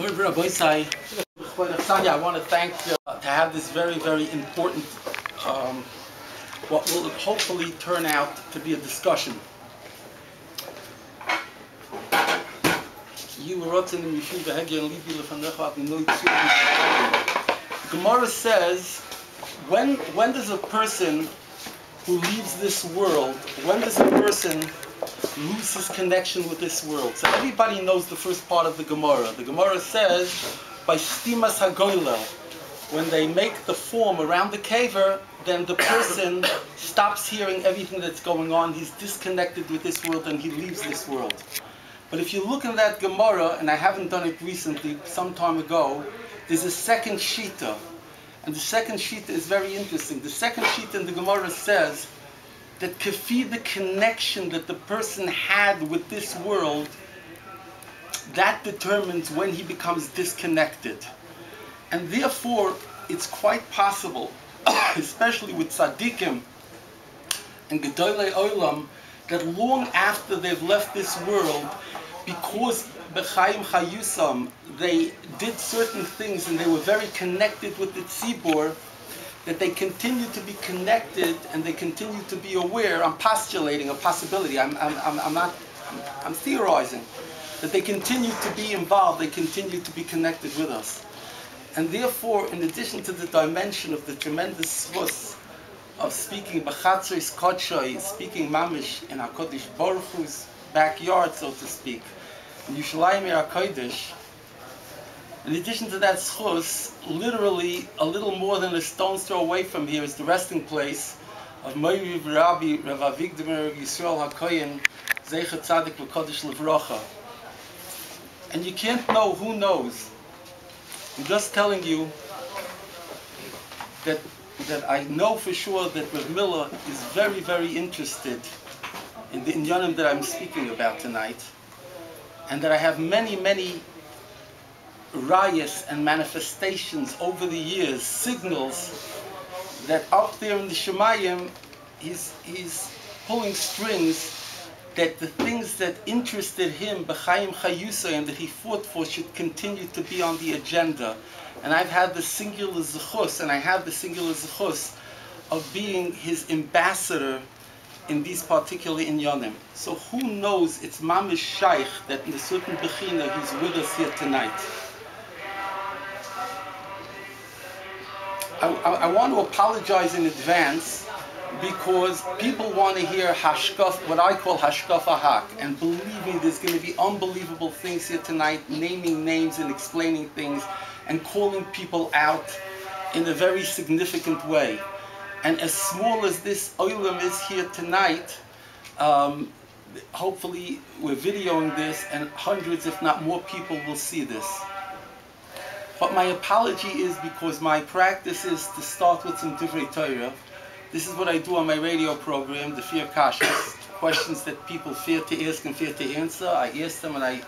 I want to thank you to have this very, very important, what will hopefully turn out to be a discussion. Gemara says, when does a person who leaves this world, when does a person lose his connection with this world? So everybody knows the first part of the Gemara. The Gemara says, by stimas hagoylel, when they make the form around the caver, then the person stops hearing everything that's going on. He's disconnected with this world and he leaves this world. But if you look in that Gemara, and I haven't done it recently, some time ago, there's a second shita. And the second shita is very interesting. The second shita in the Gemara says that kafi, the connection that the person had with this world, that determines when he becomes disconnected. And therefore, it's quite possible, especially with tzaddikim and Gedolim olam, that long after they've left this world, because b'chaim chayusam, they did certain things and they were very connected with the tzibur, that they continue to be connected and they continue to be aware. I'm postulating a possibility. I'm theorizing that they continue to be involved. They continue to be connected with us, and therefore, in addition to the dimension of the tremendous zchus of speaking b'chatzos kodshay, speaking mamish in HaKadosh Baruch Hu's backyard, so to speak, in Yerushalaim HaKodesh. In addition to that zchus, literally a little more than a stone's throw away from here is the resting place of Rabbi Avigdor Miller HaKoyen, Zecher Tzadik V'Kodesh Levracha. And you can't know who knows. I'm just telling you that I know for sure that Rabbi Miller is very, very interested in the inyanim that I'm speaking about tonight, and that I have many, many rayas and manifestations over the years, signals that up there in the Shemayim, he's pulling strings, that the things that interested him, b'chaim chayusay, and that he fought for, should continue to be on the agenda. And I've had the singular zechus, and I have the singular zechus of being his ambassador in these particular inyanim. So who knows, it's mamish shaykh that in a certain bechina he's with us here tonight. I want to apologize in advance, because people want to hear hashkaf, what I call hashkafa hak. And believe me, there's going to be unbelievable things here tonight, naming names and explaining things and calling people out in a very significant way. And as small as this oilam is here tonight, hopefully we're videoing this and hundreds, if not more, people will see this. But my apology is because my practice is to start with some divrei Torah. This is what I do on my radio program, the Fear Kashas, questions that people fear to ask and fear to answer. I ask them and I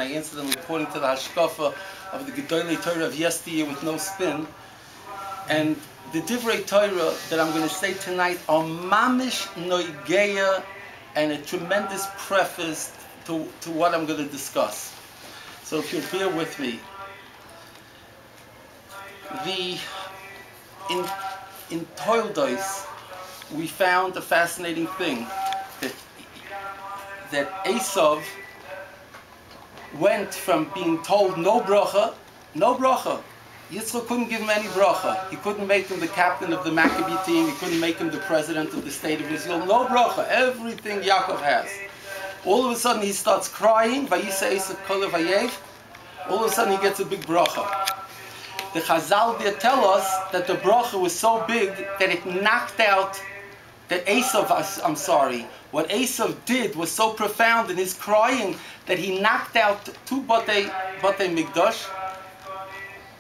answer them according to the hashkafa of the Gedolim Torah of yesteryear with no spin. And the divrei Torah that I'm going to say tonight are mamish noigeya, and a tremendous preface to what I'm going to discuss. So if you'll bear with me. In Toildos, we found a fascinating thing, that Esav went from being told no bracha. Yitzchak couldn't give him any bracha. He couldn't make him the captain of the Maccabee team. He couldn't make him the president of the state of Israel. No bracha. Everything Yaakov has. All of a sudden he starts crying. Vayisa Esav Kolev Vayev. All of a sudden he gets a big bracha. The Chazal there tell us that the bracha was so big that it knocked out, what Esav did was so profound in his crying that he knocked out 2 batei mikdash,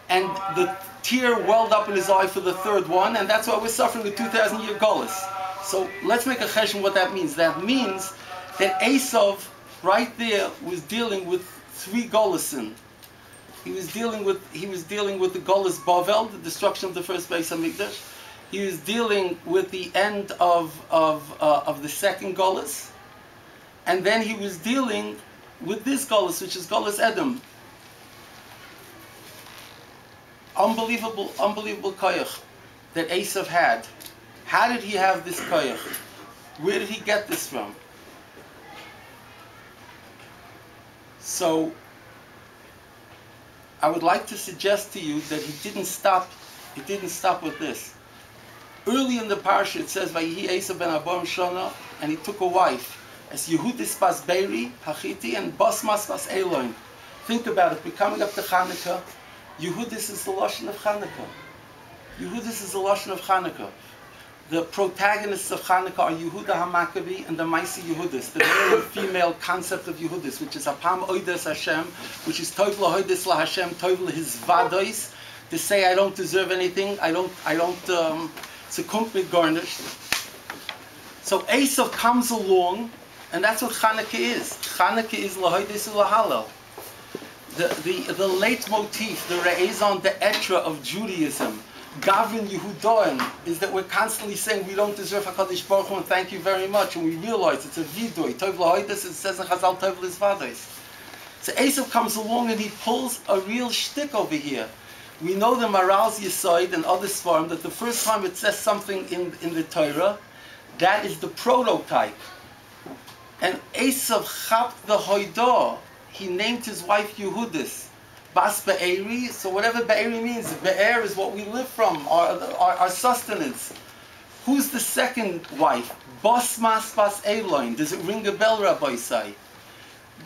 and the tear welled up in his eye for the 3rd one, and that's why we're suffering the 2,000-year gullus. So let's make a cheshbon what that means. That means that Esav right there was dealing with 3 gullusin. He was dealing with the Golus Bavel, the destruction of the first Beis Hamikdash. He was dealing with the end of the second Golus, and then he was dealing with this Golus, which is Golus Edom. unbelievable koyach that Esav had. How did he have this koyach? Where did he get this from? So, I would like to suggest to you that he didn't stop with this. Early in the parsha it says, Vayihi Esav ben Abam Shana, and he took a wife, as Yehudis bas Beiri, Hachiti, and Basmas bas Eloin. Think about it, we're coming up to Chanukah. Yehudis is the Lashon of Chanukah. Yehudis is the Lashon of Chanukah. The protagonists of Chanukah are Yehuda HaMaccabi and the Maisi Yehudis, the male and female concept of Yehudis, which is Apam Oides Hashem, which is Tov L'Hoides La Hashem, Tov L'His Vadois, to say I don't deserve anything, I don't succumb with garnished. So Esav comes along, and that's what Chanukah is. Chanukah is L'Hoides L'Halal. The leitmotif, the raison d'etre of Judaism, Gavin Yehudaim, is that we're constantly saying we don't deserve HaKadosh Baruch Hu and thank you very much, and we realize it's a vidoy. Tov L'Hoides, it says in Chazal, Tov L'His. So Esav comes along and he pulls a real shtick over here. We know the Maral's Yesod and other Svarim that the first time it says something in the Torah, that is the prototype. And Esav chapped the Hoidah. He named his wife Yehudis. Bas Be'eri, so whatever Be'eri means, Be'er is what we live from, our sustenance. Who's the second wife? Basmas bas Eloin. Does it ring a bell, Rabbi Say?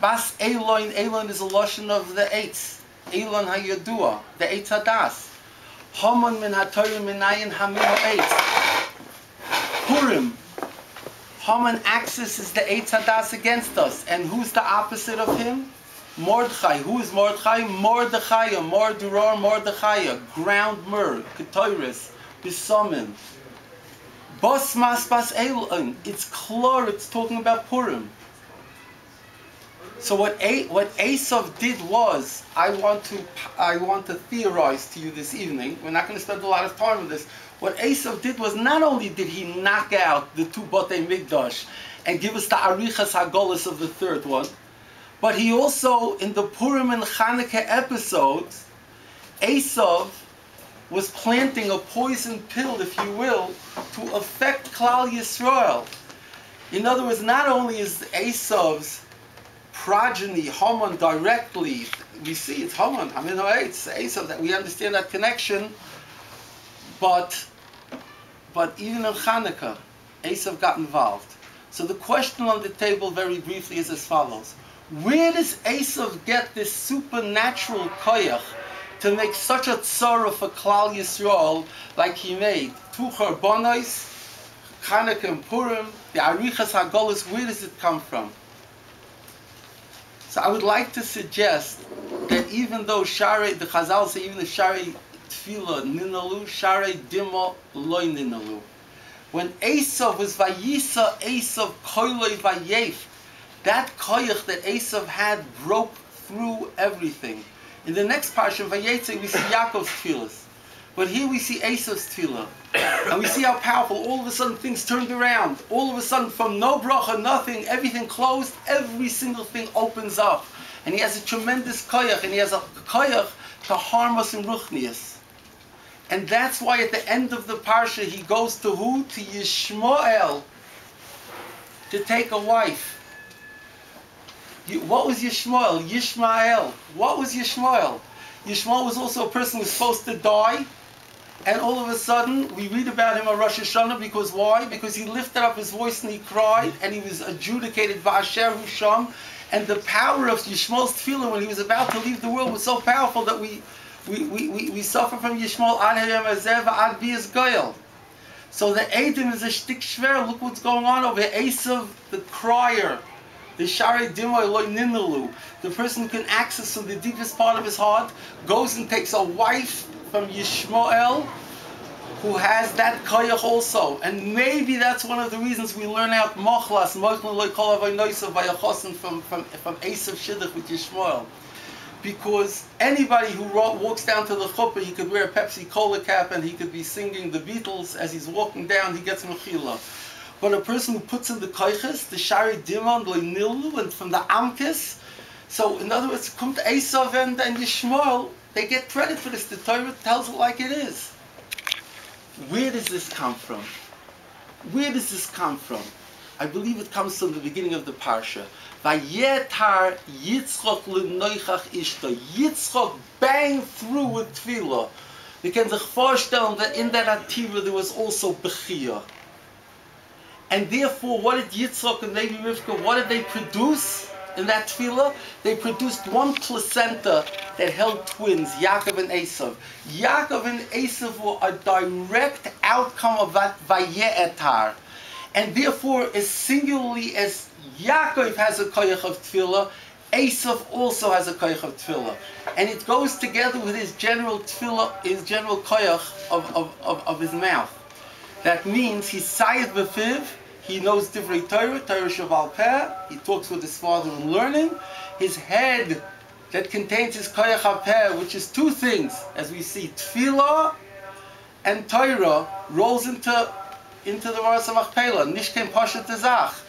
Bas Eloin, Eloin is a lotion of the Eitz. Elon HaYadua, the Eitz Hadas. Haman min HaTorah minayin hamin ha'Eitz. Purim. Haman accesses the Eitz Hadas against us. And who's the opposite of him? Mordechai. Who is Mordechai? Mordechai, Mordurar, Mordechai, ground myrrh, Ketoris, Bisamin. Basmas bas Elon. It's clear, it's talking about Purim. So what Esav did was, I want to theorize to you this evening. We're not going to spend a lot of time on this. What Esav did was, not only did he knock out the two Batei Mikdash and give us the Arichas Hagolis of the third one, but he also, in the Purim and Chanukah episodes, Esav was planting a poison pill, if you will, to affect Klal Yisrael. In other words, not only is Esav's progeny Haman directly, we see it's Haman, it's Esav, that we understand that connection, but even in Chanukah, Esav got involved. So the question on the table, very briefly, is as follows. Where does Esav get this supernatural koyach to make such a tzara for Klal Yisrael like he made? Two Chorbanos, Chanukah and Purim, the Arichas Hagolis, where does it come from? So I would like to suggest that even though the Chazal say even the Sharei Tefillah ninalu, Sharei Dima loy ninalu. When Esav was Vayisa Esav koiloi vayef, that koyach that Esav had broke through everything. In the next parsha, Vayetze, we see Yaakov's tefillas. But here we see Esav's tefillah. And we see how powerful, all of a sudden things turned around. All of a sudden, from no bracha, nothing, everything closed, every single thing opens up. And he has a tremendous koyach, and he has a koyach to harm us in Ruchnius. And that's why at the end of the parsha, he goes to who? To Yishmael, to take a wife. What was Yishmael? Yishmael. What was Yishmael? Yishmael was also a person who was supposed to die. And all of a sudden, we read about him on Rosh Hashanah, because why? Because he lifted up his voice and he cried, and he was adjudicated Va'asher Husham. And the power of Yishmael's tefillah when he was about to leave the world was so powerful that we suffer from Yishmael ad hayom hazeh v'ad bi'as goyel. So the Eidim is a shtik shver. Look what's going on over here. Esav, the crier, the Sharei Dimoy loy ninalu, the person who can access from the deepest part of his heart, goes and takes a wife from Yishmael, who has that koyach also. And maybe that's one of the reasons we learn out mochlas, mochlan loy kol avoynosav vayachosin from Esav Shidduch with Yishmael. Because anybody who walks down to the chuppah, he could wear a Pepsi Cola cap and he could be singing the Beatles as he's walking down, he gets mechila. But a person who puts in the koiches, the Sharei Dimon, loy nilu, and from the Amkis, so in other words, come to Esav and Yishmael, they get credit for this. The Torah tells it like it is. Where does this come from? Where does this come from? I believe it comes from the beginning of the parsha. Vayetar Yitzchok l'noichach ishto. Yitzchok banged through with tefillah. You can sich vorstellen that in that ativa there was also bechiyah. And therefore, what did Yitzchok and Levi Rivka, what did they produce in that tefillah? They produced one placenta that held twins, Yaakov and Esav. Yaakov and Esav were a direct outcome of that Vayetar. And therefore, as singularly as Yaakov has a koyach of tefillah, Esav also has a koyach of tefillah. And it goes together with his general tefillah, his general koyach of his mouth. That means he's sayed b'fiv, he knows divrei Torah, Torah sheval peh, he talks with his father in learning. His head that contains his koyach hapeh, which is two things, as we see, tefillah and Torah, rolls into the Maras HaMachpelah, Nishkem Pashat Tezach.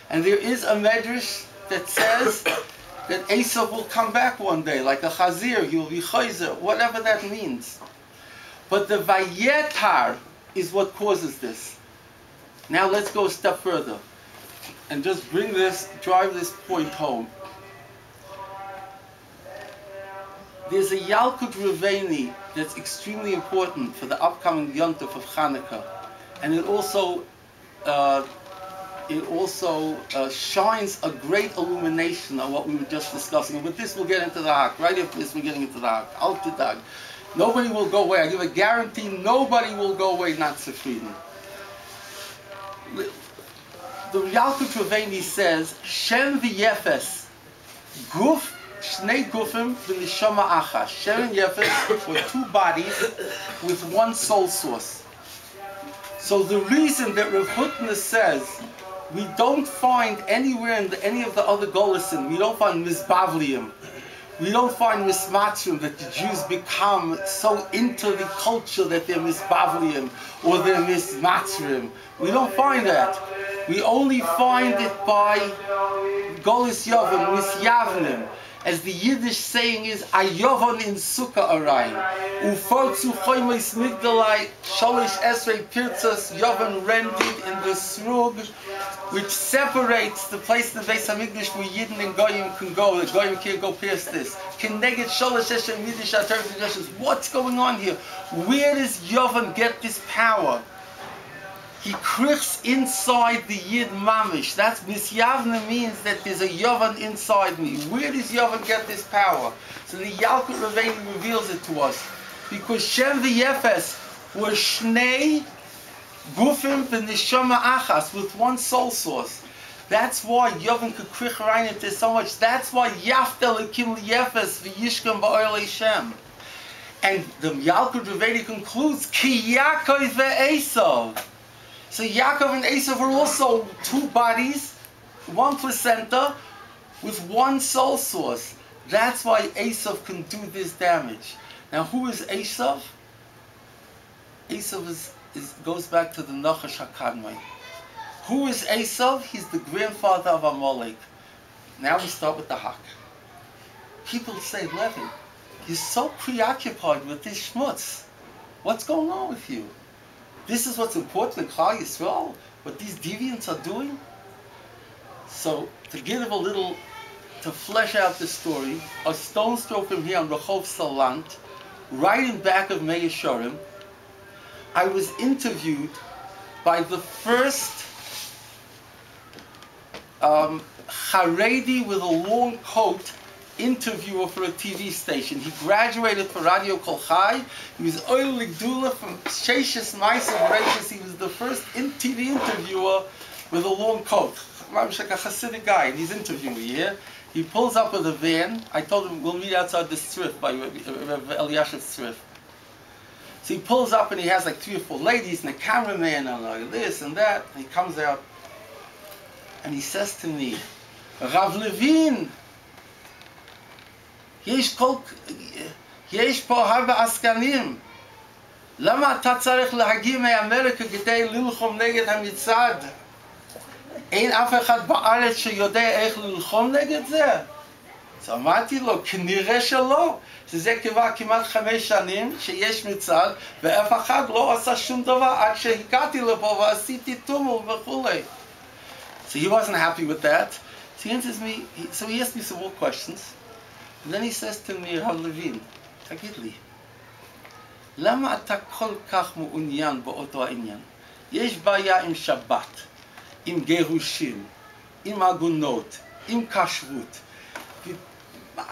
And there is a medrash that says that Esav will come back one day, like a chazir, he will be chayzer, whatever that means. But the Vayetar is what causes this. Now let's go a step further and just drive this point home. There's a Yalkut Reveini that's extremely important for the upcoming Yontif of Chanukah. And it also shines a great illumination on what we were just discussing. And with this, we'll get into the Hak. Right after this, we're getting into the Hak. Al Tidag. Nobody will go away. I give a guarantee, nobody will go away not zufrieden. The Yalkut Reveini says, Shem v'yefes, guf, shnei gufim v'nishama achas. Shem and Yefes were two bodies with one soul source. So the reason that Rav Hutner says we don't find anywhere in any of the other Golisim, we don't find Mizbavliim, we don't find Mismatrim, that the Jews become so into the culture that they're Mizbavliim or they're Mismatrim. We don't find that. We only find it by Golis Yavon, Misyavnim. As the Yiddish saying is, Ayovon in Sukkah Arayim. Ufortzu choymes migdalai, sholish esrei pirtzas, Yovon rendered in the Srug, which separates the place in the Beis HaMikdash where Yidden and Goyim can go. The Goyim can't go past this. Kineged sholish esrei midish atar. What's going on here? Where does Yovon get this power? He krichs inside the Yid mamish. That's misyavna, means that there's a Yovan inside me. Where does Yovan get this power? So the Yalkut Reveini reveals it to us. Because Shem v'Yefes were shnei gufim v'nishama achas, with one soul source. That's why Yovan could krich rein into so much. That's why Yaftel ekim l'Yefes v'yishkam ba'oilei Shem. And the Yalkut Reveini concludes, Ki Yaakov ve'Esav. So Yaakov and Esav are also two bodies, one placenta, with one soul source. That's why Esav can do this damage. Now, who is Esav? Esav goes back to the Nachash HaKadmai. Who is Esav? He's the grandfather of Amalek. Now we start with the Hak. People say, Levin, you're so preoccupied with this schmutz. What's going on with you? This is what's important in Klal Yisrael, what these deviants are doing. So, to give a little, to flesh out the story, a stone's throw from here on Rehov Salant, right in back of Mei Yesharim, I was interviewed by the first Haredi with a long coat interviewer for a TV station. He graduated for Radio Kol Chai. He was Oil Ligdula from Sheishes Ma'aser Bereishis. He was the first TV interviewer with a long coat. Like a Hasidic guy, and he's interviewing me here. He pulls up with a van. I told him we'll meet outside the Tzrif by Eliashev's Tzrif. So he pulls up and he has like 3 or 4 ladies and a cameraman and like this and that. And he comes out and he says to me, Rabbi Levin, יש פה הרבה עסקנים. למה אתה צריך להגיע מאמריקה כדי ללחום נגד המצעד? אין אף אחד בארץ שיודע איך ללחום נגד זה? So אמרתי לו, כנראה שלא. שזה כבר כמעט 5 שנים שיש מצעד, ואף אחד לא עשה שום דבר עד שהגעתי לפה ועשיתי תומל וכולי. So he wasn't happy with that. So he answers me, so he asked me some more questions. And then he says to me, Rabbi Levin, תגיד לי, למה אתה כל כך מעוניין באותו העניין? יש בעיה עם שבת, עם גירושים, עם עגונות, עם כשרות.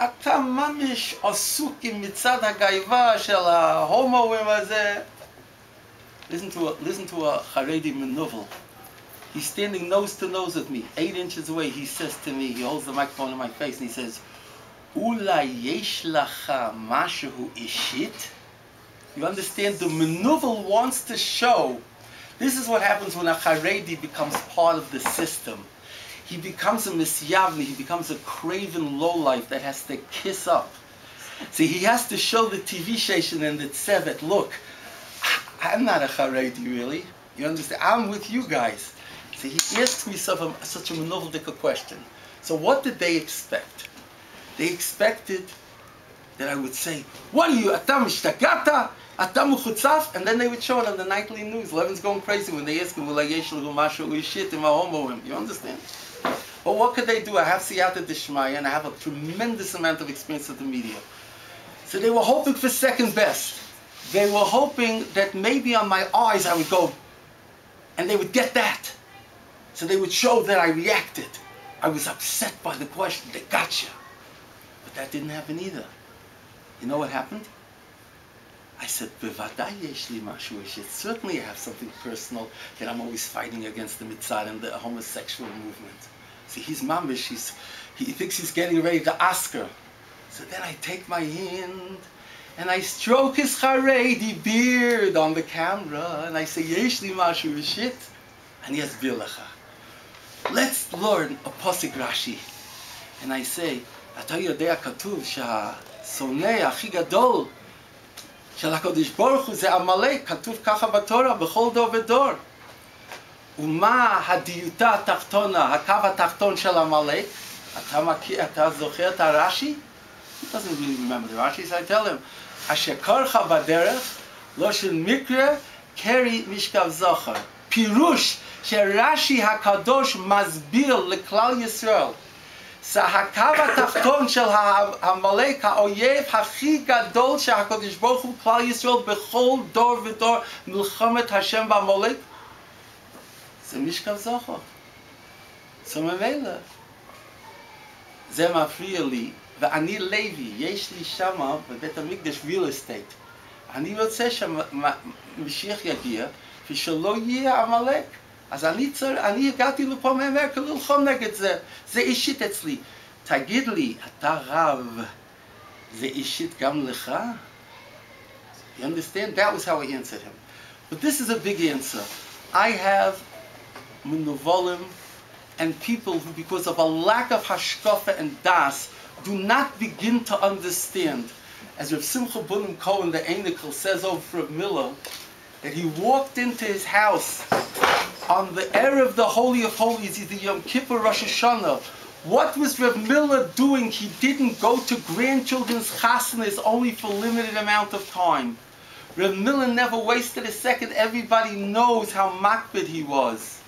אתה ממש עסוק עם מצד הגאווה של ההומואים הזה. Listen to a Haredi menovel. He's standing nose to nose with me, 8 inches away. He says to me, he holds the microphone in my face and he says, אולי יש לך משהו אישית? You understand? The menovel wants to show, this is what happens when a Haredi becomes part of the system. He becomes a misyavni, he becomes a craven lowlife that has to kiss up. See, he has to show the TV station and the tzevet, look, I'm not a Haredi really. You understand? I'm with you guys. See, he asked me such a menoveldic question. So what did they expect? They expected that I would say, what are you, atam ishtagata, atam uchutzaf, and then they would show it on the nightly news. Levin's going crazy when they ask him, you understand? But what could they do? I have siyata d'shmaya and I have a tremendous amount of experience with the media. So they were hoping for second best. They were hoping that maybe on my eyes I would go, and they would get that. So they would show that I reacted. I was upset by the question. They gotcha. But that didn't happen either. You know what happened? I said, "Bevadai yesh li mashu ish." Certainly I have something personal that I'm always fighting against the mitzad and the homosexual movement. See, he's mamish, he thinks he's getting ready to ask her. So then I take my hand and I stroke his Haredi beard on the camera and I say, "Yesh li mashu ishit." And he has bilacha. Let's learn a pasuk Rashi. And I say, "Ata yodea katuv שהשונא הכי גדול של הקדוש ברוך הוא זה עמלק, כתוב ככה בתורה, בכל דור ודור. ומה הדיוטה התחתונה, הקו התחתון של עמלק? אתה זוכר את הרש"י? He doesn't really remember the Rashi, so I tell him, אשר קרחה בדרך, לא של מקרה, קרי משכב זכר. פירוש שרש"י הקדוש מסביר לכלל ישראל. זה הקו התחתון של העמלק, האויב הכי גדול שהקדוש ברוך הוא כלל ישראל בכל דור ודור מלחמת השם בעמלק. זה משכב זכר. זה ממילא. זה מפריע לי, ואני לוי, יש לי שמה בבית המקדש real estate. אני רוצה שמשיח יגיע, ושלא יהיה עמלק. אז אני הגעתי לפה מאמריקה ללחום נגד זה. זה אישית אצלי. תגיד לי, אתה רב, זה אישית גם לך? You understand? That was how I answered him. But this is a big answer. I have menuvolim and people who, because of a lack of hashkafa and das, do not begin to understand. As Rav Simcha Bunim Cohen, the Einikel, says over Rav Miller, that he walked into his house on the Erev of the Holy of Holies, either Yom Kippur, Rosh Hashanah. What was Rav Miller doing? He didn't go to grandchildren's chasanas only for a limited amount of time. Rav Miller never wasted a second. Everybody knows how makbid he was.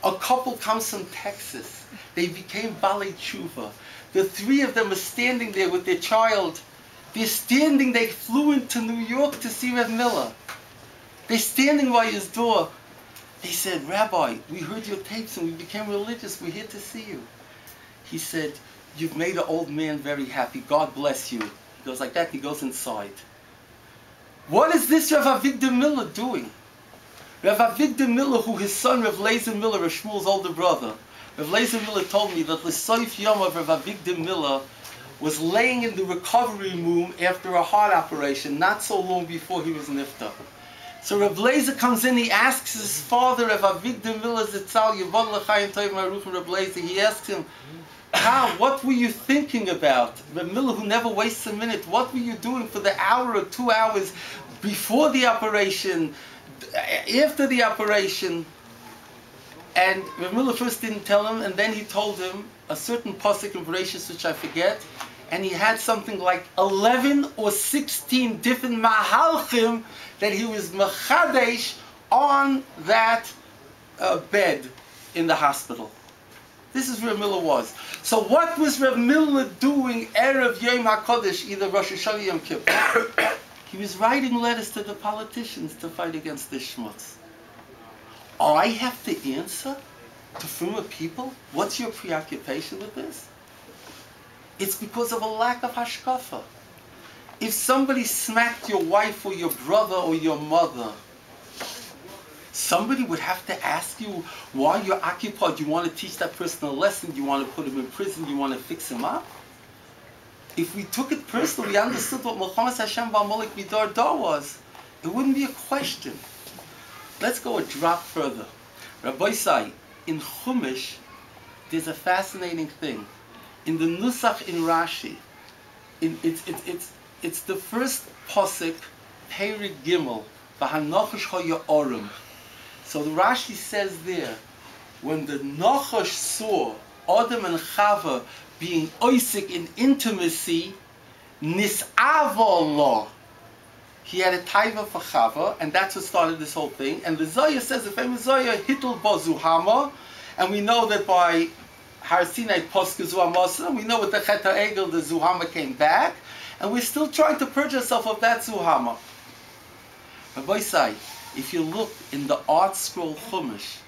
A couple comes from Texas. They became Balei Tshuva. The three of them are standing there with their child. They're standing, they flew into New York to see Rav Miller. They're standing by his door. They said, "Rabbi, we heard your tapes and we became religious. We're here to see you." He said, "You've made an old man very happy. God bless you." He goes like that, he goes inside. What is this Rav Avigdor Miller doing? Rav Avigdor Miller, who his son Rav Levin Miller, Rav Shmuel's older brother, Rav Levin Miller told me that the Soif Yom of Rav Avigdor Miller was laying in the recovery room after a heart operation, not so long before he was niftar. So Rav Lezer comes in, he asks his father, Rav Avigdor Miller Zitzal, Yevod L'chaim Tov Maruch Rav Lezer, he asks him, what were you thinking about? Rav Miller, who never wastes a minute, what were you doing for the hour or 2 hours before the operation, after the operation? And Rav Miller first didn't tell him, and then he told him a certain pasuk in Bereshis, which I forget, and he had something like 11 or 16 different mahalchim that he was mechadesh on that bed in the hospital. This is where Miller was. So what was Rabbi Miller doing Erev Yom HaKodesh, either Rosh Hashanah Yom Kippur? He was writing letters to the politicians to fight against this schmutz. I have to answer to former people? What's your preoccupation with this? It's because of a lack of hashkafa. If somebody smacked your wife or your brother or your mother, somebody would have to ask you why you're occupied. You want to teach that person a lesson. You want to put him in prison. You want to fix him up. If we took it personally, we understood what Melchamas Hashem Ba'Malek Midar Dar was, it wouldn't be a question. Let's go a drop further. Rabbi Say, in Chumash, there's a fascinating thing. In the Nusach in Rashi, it's the first posik, Perik Gimel, V'hanochash ha'ya'orim. So the Rashi says there, when the Nachash saw Adam and Chava being oisik in intimacy, nis'ava Allah. He had a taiva for Chava, and that's what started this whole thing. And the Zohar says, the famous Zohar, Hittel Bazuhama, and we know that by Har Sinai Poske Zuhamasa, we know with the Chet HaEgel, the Zuhama came back, and we're still trying to purge ourselves of that Zuhama. Rabbi Say, if you look in the Art Scroll Chumash,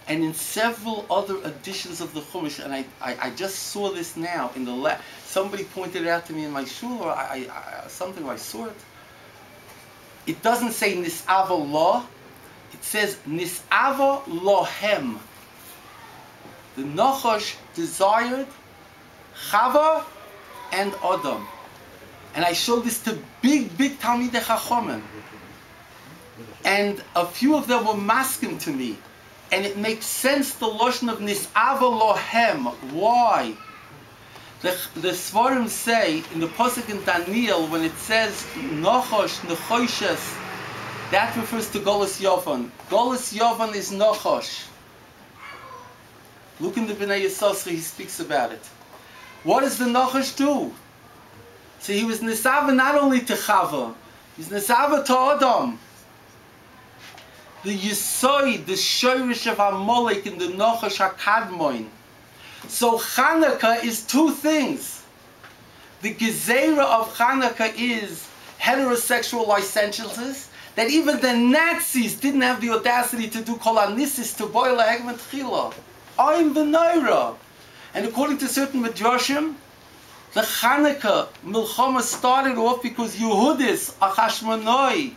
and in several other editions of the Chumash, and I just saw this now in the somebody pointed it out to me in my shul, or I saw it. It doesn't say Nis'ava Lo, it says Nis'ava Lohem. The Nachash desired Chava and Adam. And I showed this to big Talmidei Chachomim. And a few of them were masking to me. And it makes sense, the Lashon of Nis'ava Lohem. Why? The Svarim say, in the Pasuk in Daniel, when it says Nachash, Nechoshes, that refers to Golus Yovan. Golus Yovan is Nachash. Look in the Bnei Yisosra, he speaks about it. What does the Nachash do? So he was Nisava not only to Chava, he's Nisava to Adam. The Yisoid, the Shoirish of Amalek in the Nachash HaKadmoin. So Chanukah is two things. The Gezerah of Chanukah is heterosexual licentiousness, that even the Nazis didn't have the audacity to do Kol HaNisis to boil a Hegman Tchila. I'm the Naira. And according to certain Midrashim, the Chanukah Milchama started off because Yehudis, Achashmonoi,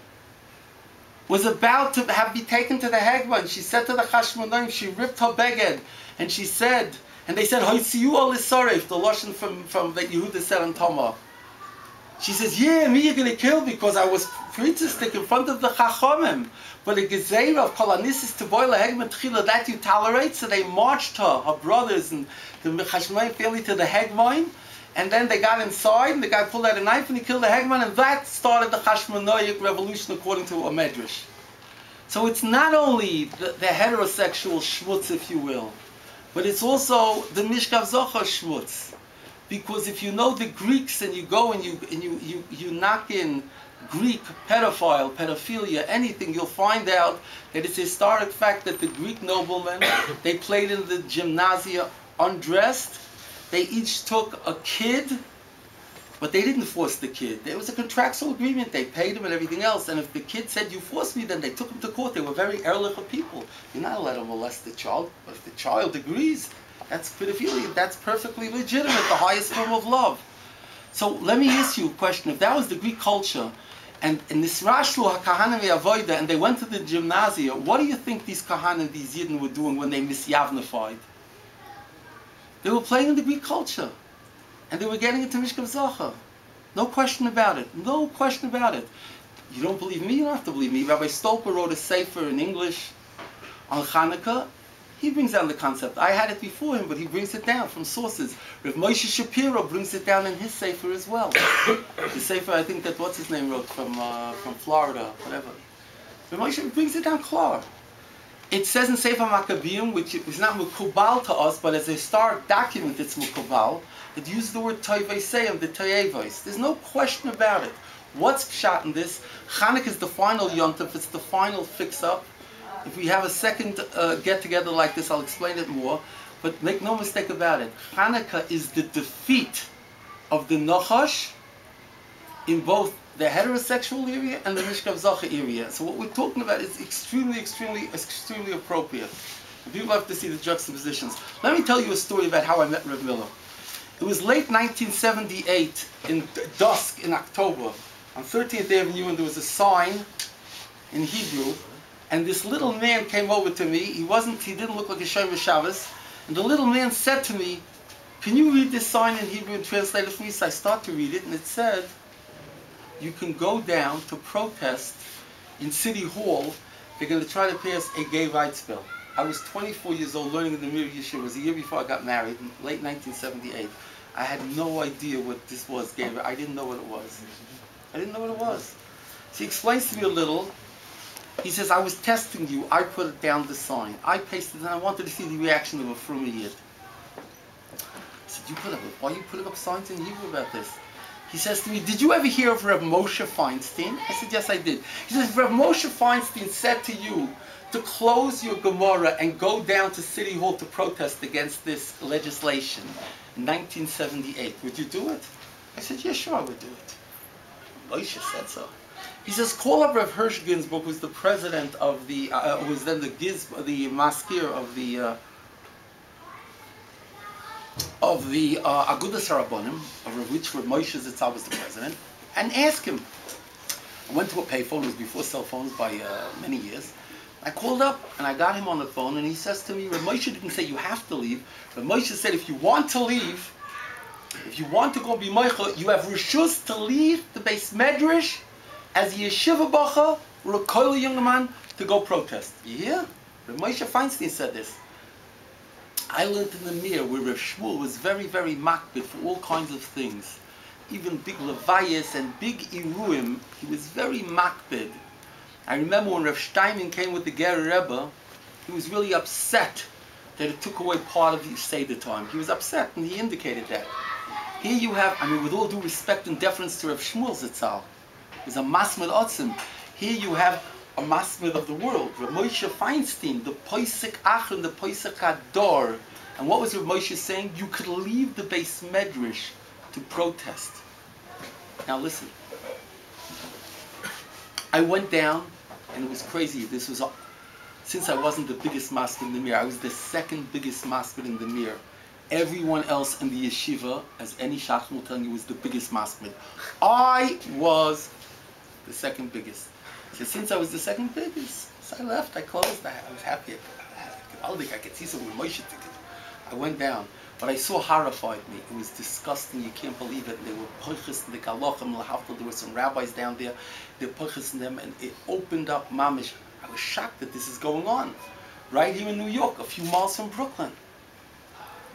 was about to be taken to the Hegman. She said to the Chashmonoim, she ripped her beged, and she said, and they said, Hoitziyu al Isaref, the Lashon from that Yehuda said on Tama. She says, yeah, me you're going to kill because I was princess-stick in front of the Chachomim. But a Gezerah of Kol HaNisis to boil a Hegman Tchila, that you tolerate? So they marched her brothers, and the Chashmonaim family to the Hegman. And then they got inside, and the guy pulled out a knife, and he killed the Hegman, and that started the Chashmonayic revolution, according to a Medrash. So it's not only the heterosexual schmutz, if you will, but it's also the Mishkav Zochar schmutz. Because if you know the Greeks, and you go and you knock in Greek pedophile, pedophilia, anything, you'll find out that it's a historic fact that the Greek noblemen, they played in the gymnasia undressed. They each took a kid, but they didn't force the kid. There was a contractual agreement. They paid him and everything else. And if the kid said, you forced me, then they took him to court. They were very erlich people. You're not allowed to molest the child. But if the child agrees, that's pedophilia. That's perfectly legitimate, the highest form of love. So let me ask you a question. If that was the Greek culture, and in this Rashlu HaKahanim Avoida, and they went to the gymnasia, what do you think these Kahanim, these Yidden were doing when they misyavnified? They were playing in the Greek culture. And they were getting into Mishkav Zochar. No question about it. No question about it. You don't believe me? You don't have to believe me. Rabbi Stolper wrote a sefer in English on Chanukah. He brings down the concept. I had it before him, but he brings it down from sources. Rav Moshe Shapiro brings it down in his sefer as well. The sefer, I think that what's his name wrote from Florida, whatever. Rav Moshe brings it down clear. It says in Sefer Maccabim, which is not Mukubal to us, but as a historic document it's Mukubal, It uses the word Toiveseyim, the Toyevos. There's no question about it. What's pshat in this? Chanukah is the final yontif, it's the final fix-up. If we have a second get-together like this, I'll explain it more. But make no mistake about it. Chanukah is the defeat of the Nachash in both the heterosexual area and the Mishkav Zacha area. So what we're talking about is extremely appropriate. People have to see the juxtapositions. Let me tell you a story about how I met Rabbi Miller. It was late 1978, in dusk in October, on 13th Avenue, and there was a sign in Hebrew, and this little man came over to me. He didn't look like a Shomer Shabbos, and the little man said to me, "Can you read this sign in Hebrew and translate it for me?" So I start to read it, and it said, "You can go down to protest in City Hall. They're going to try to pass a gay rights bill." I was 24 years old, learning in the American Yehsivah. It was a year before I got married, in late 1978. I had no idea what this was, gay rights. I didn't know what it was. I didn't know what it was. So he explains to me a little. He says, "I was testing you. I put it down the sign. I pasted it, and I wanted to see the reaction of a Fruma Yid." I said, "Why are you putting up signs in Hebrew about this?" He says to me, "Did you ever hear of Reb Moshe Feinstein?" I said, "Yes, I did." He says, "Reb Moshe Feinstein said to you to close your Gemara and go down to City Hall to protest against this legislation in 1978. Would you do it?" I said, "Yeah, sure, I would do it." Moshe said so. He says, "Call up Rav Hirsch Ginsburg, who's the president of the, who was then the maskir of the agudah Sarabonim, of which Rav Moshe Zitzal was the president, and ask him." I went to a payphone. It was before cell phones by many years. I called up and I got him on the phone, and he says to me, "Rav Moshe didn't say you have to leave. Rav Moshe said if you want to leave, if you want to go be Moicha, you have rishus to leave the Beis Medrash as a yeshiva bacha or a koil young man to go protest." You hear? Rav Moshe Feinstein said this. I learned in the Mir where Rav Shmuel was very makbid for all kinds of things. Even big levayas and big iruim, he was very makbid. I remember when Rav Steinman came with the Ger Rebbe, he was really upset that it took away part of the Seder time. He was upset, and he indicated that. Here you have, with all due respect and deference to Rav Shmuel Zitzal, he's a masmid otzim. Here you have a masmid of the world, Rav Moshe Feinstein, the Poisek Achron, the Poisek Hador. And what was Rav Moshe saying? You could leave the Beis Medrash to protest. Now listen. I went down, and it was crazy. This was, since I wasn't the biggest masked in the Mir, I was the second biggest masked in the Mir. Everyone else in the yeshiva, as any shachar will tell you, was the biggest masked. I was the second biggest. So since I was the second biggest, so I left, I closed. I was happy. I could see some Moshe ticket. I went down. What I saw horrified me. It was disgusting. You can't believe it. They were puchas in the galachim lahaftal. There were some rabbis down there. They were puchas in them, and it opened up mamish. I was shocked that this is going on, right here in New York, a few miles from Brooklyn.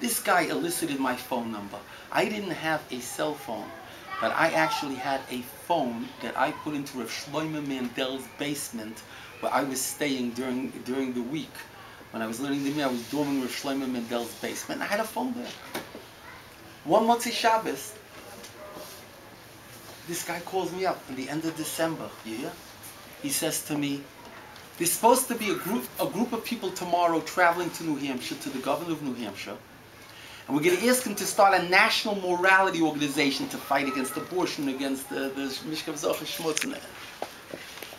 This guy elicited my phone number. I didn't have a cell phone, but I actually had a phone that I put into Rav Shlomo Mandel's basement, where I was staying during the week. When I was learning the Mir, I was dorming Rav Shlomo Mandel's basement, and I had a phone there. One Motzei Shabbos, this guy calls me up in the end of December. Yeah? He says to me, "There's supposed to be a group of people tomorrow traveling to New Hampshire, to the governor of New Hampshire, and we're going to ask him to start a national morality organization to fight against abortion, against the Mishkav Zacha Shmutz."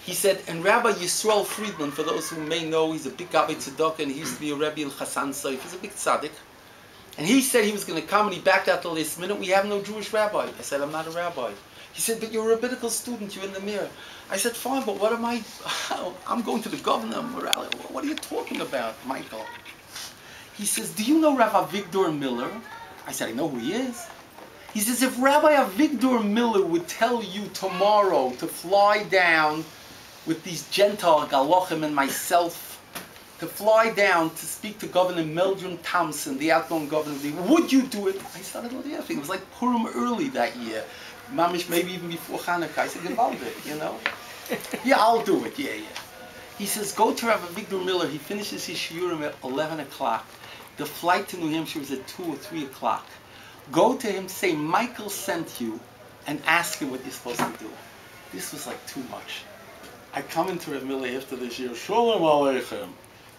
He said, and Rabbi Yisrael Friedman, for those who may know, he's a big Gabbai Tzedakah, and he used to be a Rebbe in Chassan Soif. He's a big tzaddik. And he said he was going to come, and he backed out the last minute. "We have no Jewish rabbi." I said, "I'm not a rabbi." He said, "But you're a rabbinical student, you're in the Mir." I said, "Fine, but what am I? I'm going to the governor, morality. What are you talking about, Michael?" He says, "Do you know Rabbi Avigdor Miller?" I said, "I know who he is." He says, "If Rabbi Avigdor Miller would tell you tomorrow to fly down with these Gentile galachim and myself, to fly down to speak to Governor Meldrum Thompson, the outgoing governor, would you do it?" I started laughing. It was like Purim early that year. Mamish, maybe even before Hanukkah. I said, "Gewaldig, you know? Yeah, I'll do it, yeah. He says, "Go to Rabbi Avigdor Miller." He finishes his shiurim at 11 o'clock. The flight to New Hampshire was at 2 or 3 o'clock. Go to him, say Michael sent you, and ask him what you're supposed to do. This was like too much. I come into Rabbi Miller after this year, Shalom Aleichem.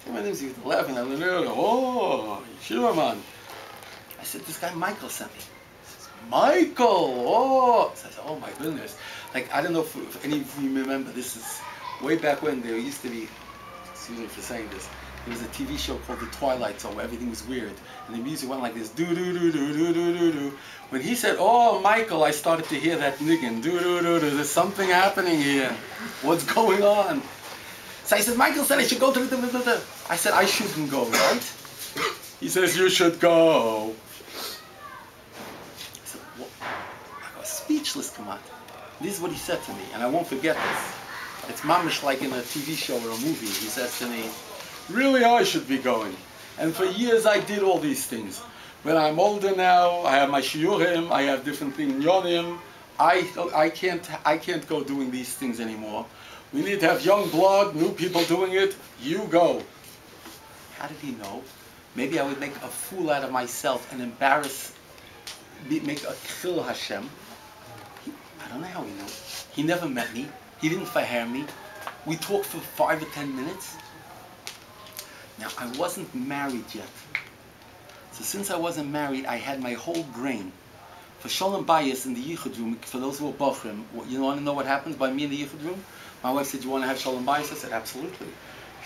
My name's Yehuda Levin, oh, Yeshua man. I said, this guy Michael sent me. He says, Michael, oh. So I said, oh my goodness. Like, I don't know if any of you remember, this is way back when there used to be, excuse me for saying this, there was a TV show called The Twilight Zone where everything was weird. And the music went like this, do-do-do-do-do-do-do-do. When he said, oh, Michael, I started to hear that niggin, do-do-do-do, there's something happening here. What's going on? So I said, Michael said I should go to the... I said, I shouldn't go, right? He says, you should go. I said, what? I got speechless, come on. This is what he said to me, and I won't forget this. It's mamish like in a TV show or a movie. He says to me, really, I should be going. And for years I did all these things. When I'm older now, I have my shiurim, I have different things, yonim. I can't go doing these things anymore. We need to have young blood, new people doing it. You go. How did he know? Maybe I would make a fool out of myself and embarrass, make a chil Hashem. I don't know how he knew. He never met me. He didn't faher me. We talked for 5 or 10 minutes. Now, I wasn't married yet. So since I wasn't married, I had my whole brain. For Shalom Bayis in the Yichud room, for those who are Bachurim, you want to know what happens by me in the Yichud room? My wife said, you want to have Shalom Bayis? I said, absolutely.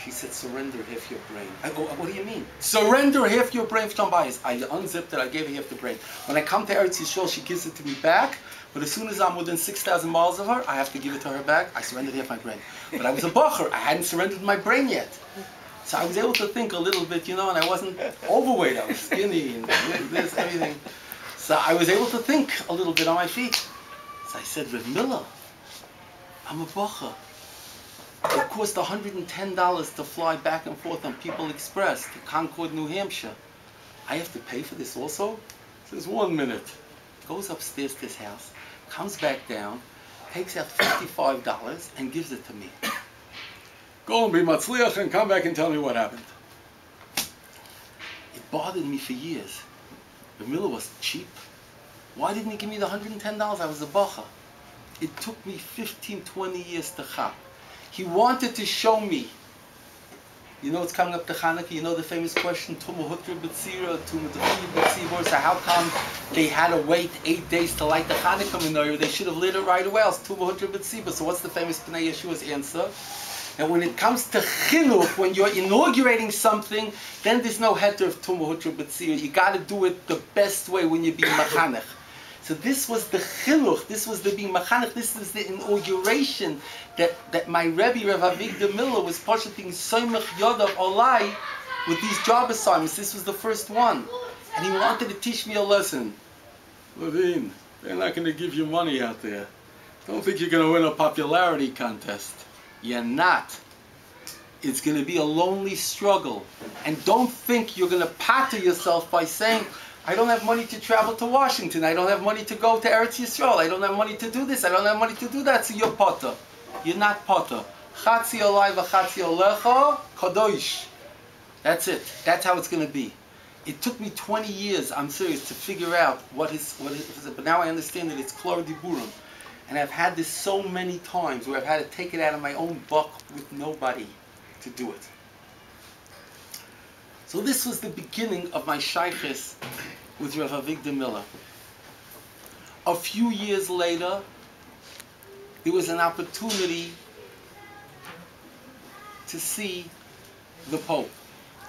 She said, surrender half your brain. I go, what do you mean? Surrender half your brain for Shalom Bayis. I unzipped it, I gave her half the brain. When I come to Eretz Yisrael, she gives it to me back. But as soon as I'm within 6,000 miles of her, I have to give it to her back. I surrendered half my brain. But I was a Bachur. I hadn't surrendered my brain yet. So I was able to think a little bit, you know, and I wasn't overweight. I was skinny and this, everything. So I was able to think a little bit on my feet. So I said, Rabbi Miller, I'm a Bachur. It cost $110 to fly back and forth on People Express to Concord, New Hampshire. I have to pay for this also? He says, 1 minute. Goes upstairs to his house, comes back down, takes out $55 and gives it to me. Go and be matzliach and come back and tell me what happened. It bothered me for years. The Miller was cheap. Why didn't he give me the $110? I was a bacha. It took me 15, 20 years to chap. He wanted to show me. You know it's coming up to Hanukkah, you know the famous question, Tumah Hutra B'tzira, Tumah T'chiyah B'tzibor, so how come they had to wait 8 days to light the Hanukkah menorah? They should have lit it right away, else Tumah Hutra B'tzibor. So what's the famous Pnei Yeshua's answer? And when it comes to chinuch, when you're inaugurating something, then there's no heter of Tumah Hutra B'tzibor. You got to do it the best way when you're being machanech. So this was the chinuch, this was the being machanech, this is the inauguration that my Rebbe, Rabbbi Avigdor Miller, was posheting soymach yodav olai with these job assignments. This was the first one. And he wanted to teach me a lesson. Levin, they're not going to give you money out there. Don't think you're going to win a popularity contest. You're not. It's going to be a lonely struggle. And don't think you're going to patter yourself by saying, I don't have money to travel to Washington. I don't have money to go to Eretz Yisrael. I don't have money to do this. I don't have money to do that. So you're potter. You're not potter. Chatzi olai v'chatzi olecha kadosh. That's it. That's how it's going to be. It took me 20 years, I'm serious, to figure out what is. But now I understand that it's klor diburim. And I've had this so many times where I've had to take it out of my own buck with nobody to do it. So this was the beginning of my shaykhis with Rabbi Avigdor Miller. A few years later, there was an opportunity to see the Pope.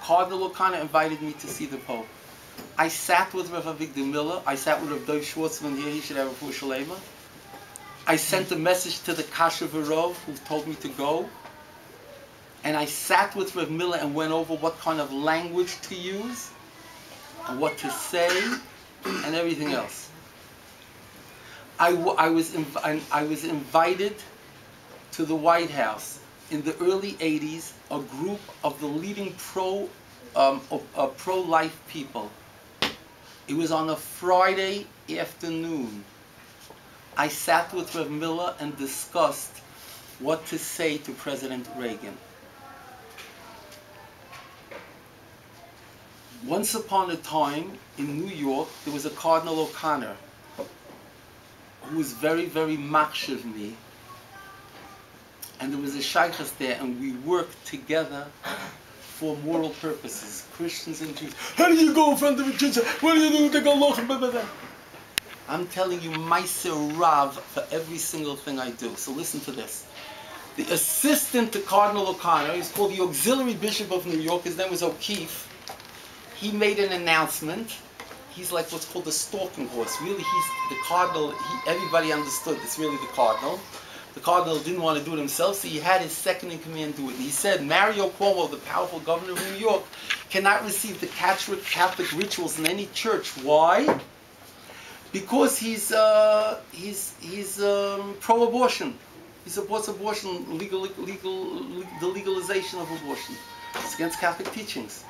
Cardinal O'Connor invited me to see the Pope. I sat with Rabbi Avigdor Miller. I sat with Rabbi Schwartzman here. He should have a Yerushalaim. I sent a message to the Kasher V'Rov who told me to go. And I sat with Rav Miller and went over what kind of language to use, and what to say, and everything else. I was invited to the White House in the early 80s, a group of the leading pro-life people. It was on a Friday afternoon. I sat with Rav Miller and discussed what to say to President Reagan. Once upon a time in New York, there was a Cardinal O'Connor who was very, very machshav me. And there was a shaykhs there, and we worked together for moral purposes, Christians and Jews. How do you go in front of a Jew? What do you do with the galach? I'm telling you, Meiser Rav for every single thing I do. So listen to this. The assistant to Cardinal O'Connor, he's called the Auxiliary Bishop of New York, his name was O'Keefe. He made an announcement. He's like what's called the stalking horse. Really, he's the cardinal. Everybody understood it's really the cardinal. The cardinal didn't want to do it himself, so he had his second in command do it. And he said, Mario Cuomo, the powerful governor of New York, cannot receive the Catholic rituals in any church. Why? Because he's pro-abortion. He supports abortion, the legalization of abortion. It's against Catholic teachings.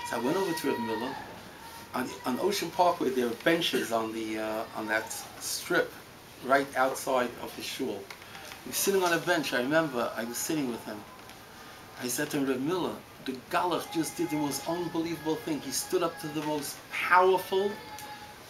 So I went over to Rabbi Miller. On Ocean Parkway, there are benches on that strip right outside of his shul. He was sitting on a bench. I remember I was sitting with him. I said to him, Rabbi Miller, the Galach just did the most unbelievable thing. He stood up to the most powerful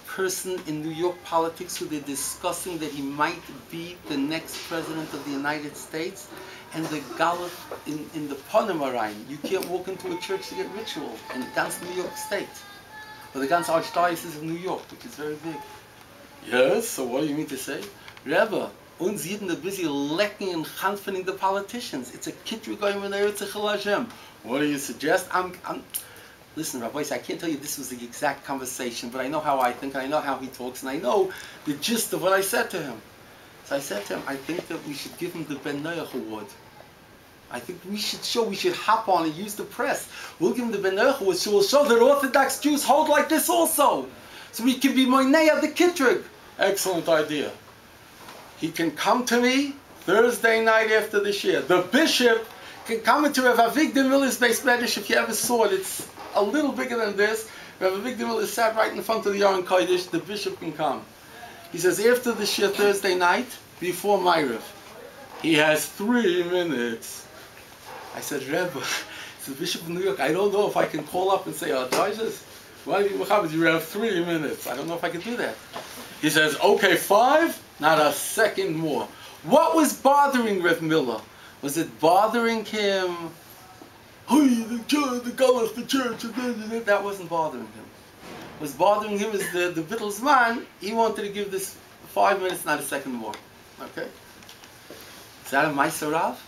person in New York politics who they're discussing that he might be the next president of the United States. And the Galach in the Ponemarine, you can't walk into a church to get ritual in ganz New York State. Or the ganz Archdiocese of New York, which is very big. Yes, so what do you mean to say? Rebbe, uns Yidden are busy lecking and chanfening the politicians. It's a kitru goyim and Eretz Hashem. What do you suggest? Listen, Rabbi, I can't tell you this was the exact conversation, but I know how I think, and I know how he talks, and I know the gist of what I said to him. So I said to him, I think that we should give him the Ben Noach Award. I think we should hop on and use the press. We'll give him the Ben Noach Award, so we'll show that Orthodox Jews hold like this also. So we can be Moinei of the Kitrug. Excellent idea. He can come to me Thursday night after the shir. The bishop can come into Rabbbi Avigdor Miller's base medish. If you ever saw it, it's a little bigger than this. Rabbbi Avigdor Miller sat right in front of the Aron Kodesh. The bishop can come. He says after the shir Thursday night, before Ma'ariv, he has 3 minutes. I said, Rebbe, it's the Bishop of New York. I don't know if I can call up and say, oh, Taishes, why do you have 3 minutes? I don't know if I can do that. He says, okay, 5, not a second more. What was bothering Rev Miller? Was it bothering him? Hey, the church, the Galach, the church, that wasn't bothering him. What was bothering him is the Bittles man. He wanted to give this 5 minutes, not a second more. Okay? Is that a Meiser Rav?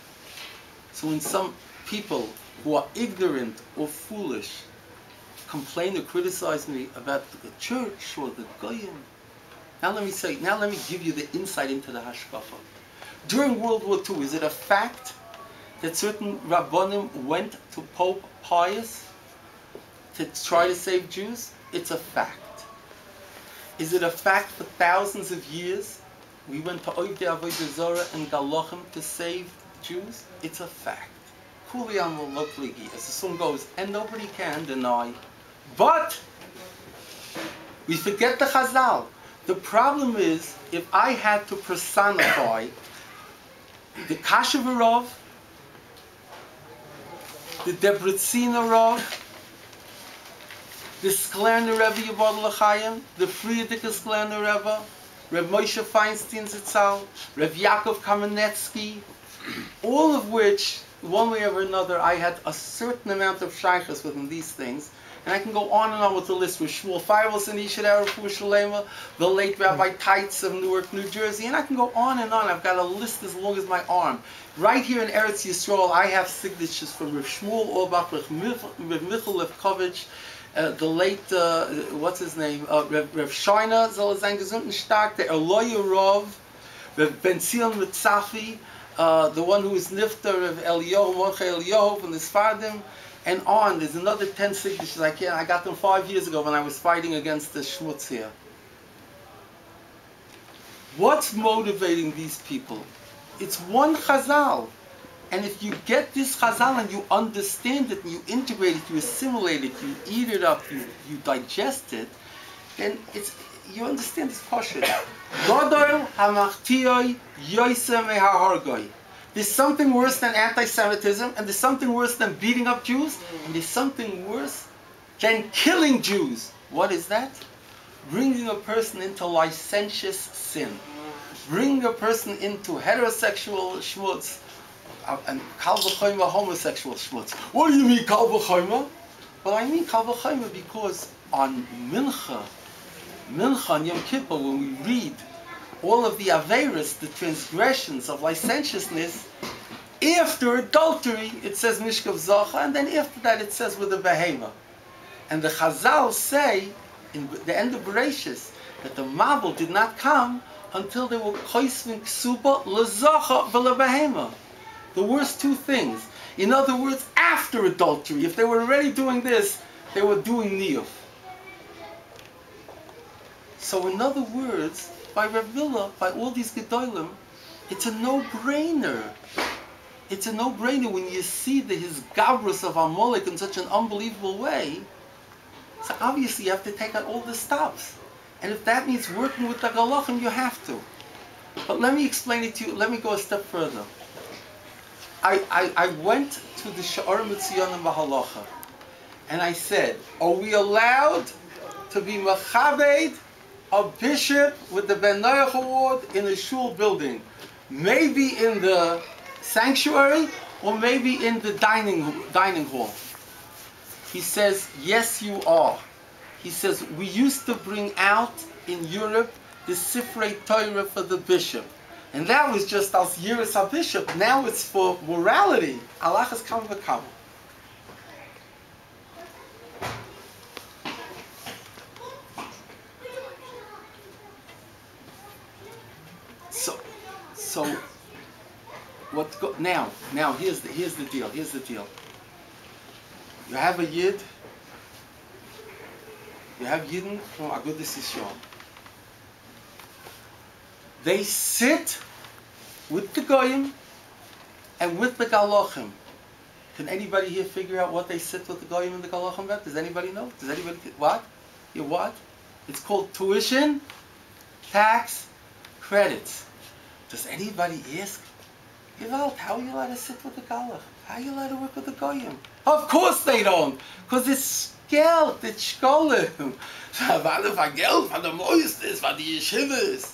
So when some people who are ignorant or foolish complain or criticize me about the church or the goyim, now let me give you the insight into the hashkafa. During World War II, is it a fact that certain rabbonim went to Pope Pius to try to save Jews? It's a fact. Is it a fact for thousands of years we went to Oivdei Avodah Zarah and Galachim to save Jews? It's a fact. Kuli Amol Lokligi, as the song goes, and nobody can deny. But we forget the Chazal. The problem is, if I had to personify the Kasher Rav, the Debrecina Rav, the Sklerner Rebbe Yavod L'Chaim, the Friedrich Sklerner Rebbe, Reb Moshe Feinstein Zitzal, Reb Yaakov Kamenetsky, all of which, one way or another, I had a certain amount of shaykhs within these things. And I can go on and on with the list with Shmuel Feivelson and Yeshua Yerushalaim, the late Rabbi Teitz of Newark, New Jersey, and I can go on and on. I've got a list as long as my arm. Right here in Eretz Yisrael, I have signatures from Rav Shmuel Orbach, Rav Michael Lefkovich, the late, what's his name, Rav Shoina, Zolazang Gesundenstark, the Eloya Rav, Rav Ben Zion Mitzafi, the one who is Nifter of Eliyahu, Mordechai Eliyahu from the Sfardim, and on. There's another 10 signatures. I got them 5 years ago when I was fighting against the Schmutz here. What's motivating these people? It's one Chazal. And if you get this Chazal and you understand it, and you integrate it, you assimilate it, you eat it up, you digest it, then you understand this Pashut. Godol hamachtioi yoisem mehargoi. There's something worse than anti-Semitism, and there's something worse than beating up Jews, and there's something worse, than killing Jews. What is that? Bringing a person into licentious sin. Bringing a person into heterosexual schmutz and kal v'chomer homosexual schmutz. What do you mean kal v'chomer? Well, I mean kal v'chomer because on Mincha and Yom Kippur, when we read all of the averos, the transgressions of licentiousness, after adultery, it says Mishkav Zacha, and then after that it says with the Behema. And the Chazal say, in the end of Bereshis, that the Mabul did not come until they were Choisvin Ksuba, L'Zacha, V'L'Behema. The worst two things. In other words, after adultery, if they were already doing this, they were doing Niyuf. So in other words, by Rabbi Miller, by all these Gedolim, it's a no-brainer. It's a no-brainer when you see his Gabrus of Amalek in such an unbelievable way. So obviously you have to take out all the stops. And if that means working with the Galachim, you have to. But let me explain it to you. Let me go a step further. I went to the Sha'ar Mitzion and Bahalacha, and I said, are we allowed to be Machabed a bishop with the Ben Noach Award in a shul building? Maybe in the sanctuary, or maybe in the dining hall. He says, yes, you are. He says, we used to bring out in Europe the Sifrei Torah for the bishop. And that was just as Yiras HaBishop. Now it's for morality. Allah has come v'kam. So what go now here's the deal. Here's the deal. You have a Yid. You have Yidden from agudah Yisrael. They sit with the Goyim and with the Galachim. Can anybody here figure out what they sit with the Goyim and the Galachim about? Does anybody know? Does anybody, what? You what? It's called tuition, tax, credits. Does anybody ask, Yevalt, how are you allowed to sit with the Galach? How are you allowed to work with the Goyim? Of course they don't, because it's Geld, it's Shkolim. Geld, for the Moistes, for the Yeshivas.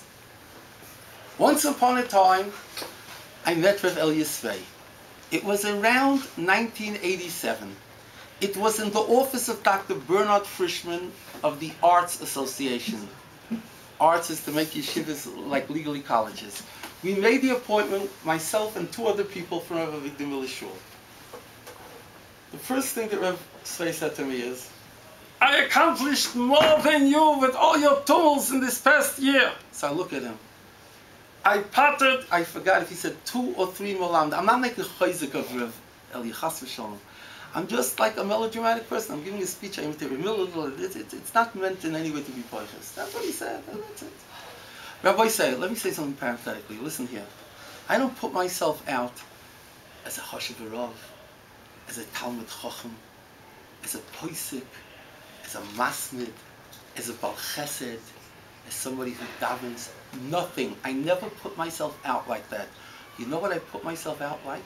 Once upon a time, I met Rabbi Yehsivah. It was around 1987. It was in the office of Dr. Bernard Frischman of the Arts Association. Arts is to make yeshivas like legally colleges. We made the appointment, myself and two other people from Rabbbi Avigdor Miller shul. The first thing that Rabbi Svei said to me is, I accomplished more than you with all your tools in this past year. So I look at him. I pattered, I forgot if he said 2 or 3 molam. I'm not making chayzik of Rav Eli Chas v'Shalom. I'm just like a melodramatic person. I'm giving a speech. I imitate Rav Miller. It's not meant in any way to be poisonous. That's what he said. That's it. Rabbi say, let me say something parenthetically. Listen here. I don't put myself out as a Chashiv Rav, as a Talmud Chacham, as a Poisik, as a Masmid, as a Bal Chesed, as somebody who davens. Nothing. I never put myself out like that. You know what I put myself out like?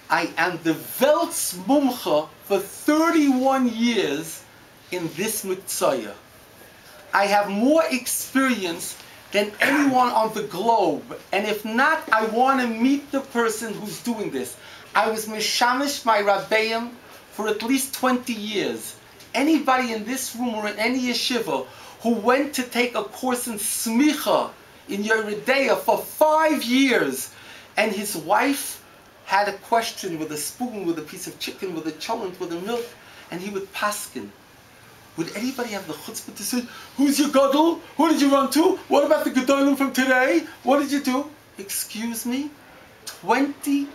I am the Welts Mumcha for 31 years in this Mitzvah. I have more experience than anyone on the globe. And if not, I want to meet the person who's doing this. I was Mishamish my Rabbeim for at least 20 years. Anybody in this room or in any yeshiva who went to take a course in Smicha in Yeridea for 5 years, and his wife had a question with a spoon, with a piece of chicken, with a cholent, with a milk, and he would paskin. Would anybody have the chutzpah to say, who's your gadol? Who did you run to? What about the Gedolim from today? What did you do? Excuse me? 20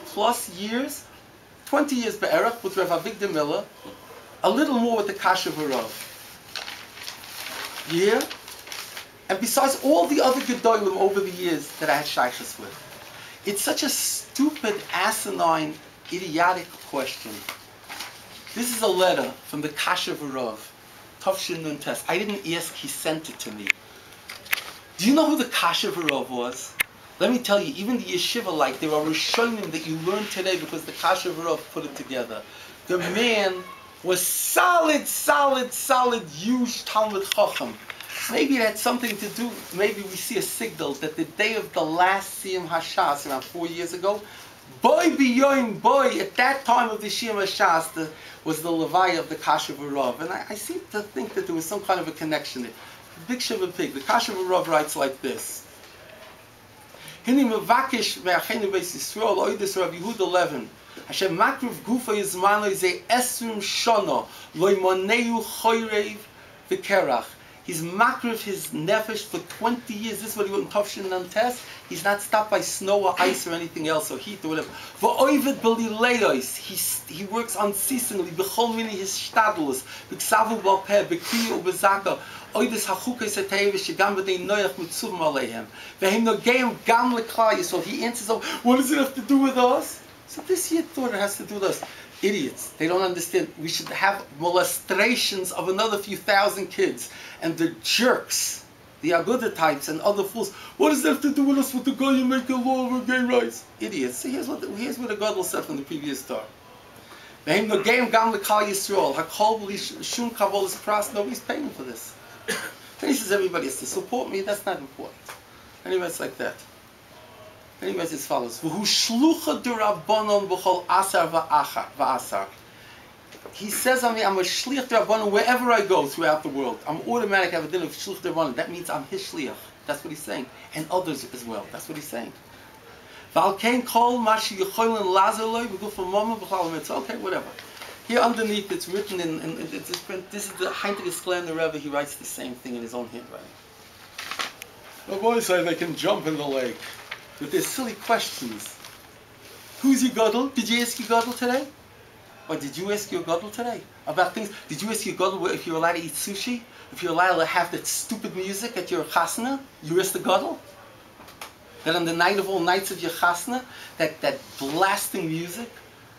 plus years? 20 years be'erach with Rabbbi Avigdor Miller, a little more with the Kasha V'Rav. Yeah? And besides all the other Gedolim over the years that I had shaykhs with. It's such a stupid, asinine, idiotic question. This is a letter from the Kasha V'Rav, Tavshin Nun Tes. I didn't ask, he sent it to me. Do you know who the Kasha V'Rav was? Let me tell you, even the yeshiva, there are Rishonim that you learn today because the Kasha V'Rav put it together. The man was solid, huge Talmud Chacham. Maybe it had something to do, maybe we see a signal that the day of the last Siyum Hashas, around 4 years ago, boy biyoim boy, at that time of the Siyum Hashas, was the Levaya of the Kasha V'Rav. And I seem to think that there was some kind of a connection there. Big Shiva Pig, the Kasha V'Rav writes like this. Hini mevakish me'achenu beis Yisrael, oidus Rabbi Yehuda Levin. Hashem makruv gufa yizmano ze esrim shana, loy moneu choyrev v'kerach. He's makriv his nefesh for 20 years. This is what he wrote in Tavshin and test. He's not stopped by snow or ice or anything else, or heat or whatever. V'oivet b'lileos. He works unceasingly. B'chol mini his shtadlus. B'ksavu b'alpeh. B'kriyu u'b'zaka. Oides hachukes etei v'shegam b'dei noyach mitzuvim aleihem. V'hem nogeim gam l'klal Yisrael. He answers, oh, what does it have to do with us? So this year thought it has to do with us. Idiots. They don't understand. We should have molestations of another few thousand kids. And the jerks, the agudah types and other fools, what does that have to do with us with the guy you make a law over gay rights? Idiots. See, here's what the Gedolim said from the previous star. Nobody's paying for this. Then he says everybody has to support me. That's not important. Anyway, it's like that. Anyway, it's as follows. He says on me, I'm a shliach d'Rabbanan wherever I go throughout the world. I'm automatic, I have a din of shliach d'Rabbanan. That means I'm his shliach. That's what he's saying. And others as well. That's what he's saying. Okay, whatever. Here underneath it's written in this print. This is the Heinrich the Rebbe. He writes the same thing in his own handwriting. The boys say they can jump in the lake. But there's silly questions. Who's your Gedol? Did you ask your Gedol today? Or did you ask your Gedol today? About things? Did you ask your Gedol if you're allowed to eat sushi? If you're allowed to have that stupid music at your chasna? You asked the Gedol? That on the night of all nights of your chasna, that blasting music,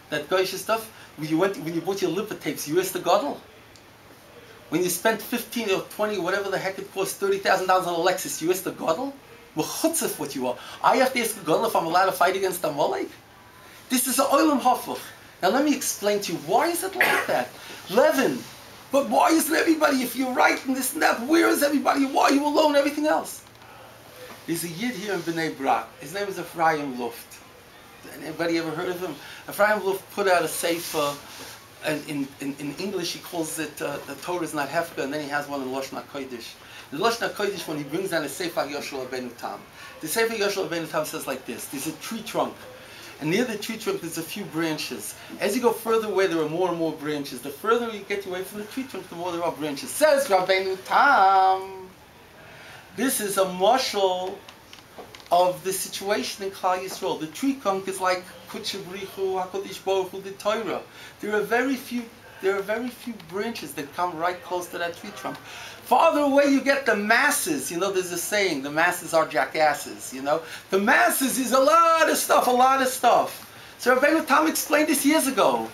that goyish stuff, when you bought your lipa tapes, you asked the Gedol? When you spent 15 or 20, whatever the heck it cost, $30,000 on a Lexus, you asked the Gedol? Well, chutzif what you are. I have to ask the Gedol if I'm allowed to fight against Amalek? This is a oilam hafach. Now let me explain to you, why is it like that? Levin, but why isn't everybody, if you're right in this and that, where is everybody? Why are you alone, everything else? There's a Yid here in Bnei Brak. His name is Ephraim Luft. Anybody ever heard of him? Ephraim Luft put out a sefer, and in English he calls it, the Torah is not Hefka, and then he has one in Lashon HaKodesh. The Lashon HaKodesh, when he brings down a sefer Yerushalaim Tam, the sefer Yerushalaim Tam says like this, there's a tree trunk, and near the tree trunk there's a few branches. As you go further away, there are more and more branches. The further you get away from the tree trunk, the more there are branches. Says Rabbeinu Tam. This is a mashal of the situation in Klal Yisrael. The tree trunk is like Kudsha B'richu, HaKadosh Baruch Hu, the Torah. There are very few branches that come right close to that tree trunk. Farther away you get the masses. You know, there's a saying, the masses are jackasses, you know. The masses is a lot of stuff. So Rabbeinu Tam explained this years ago.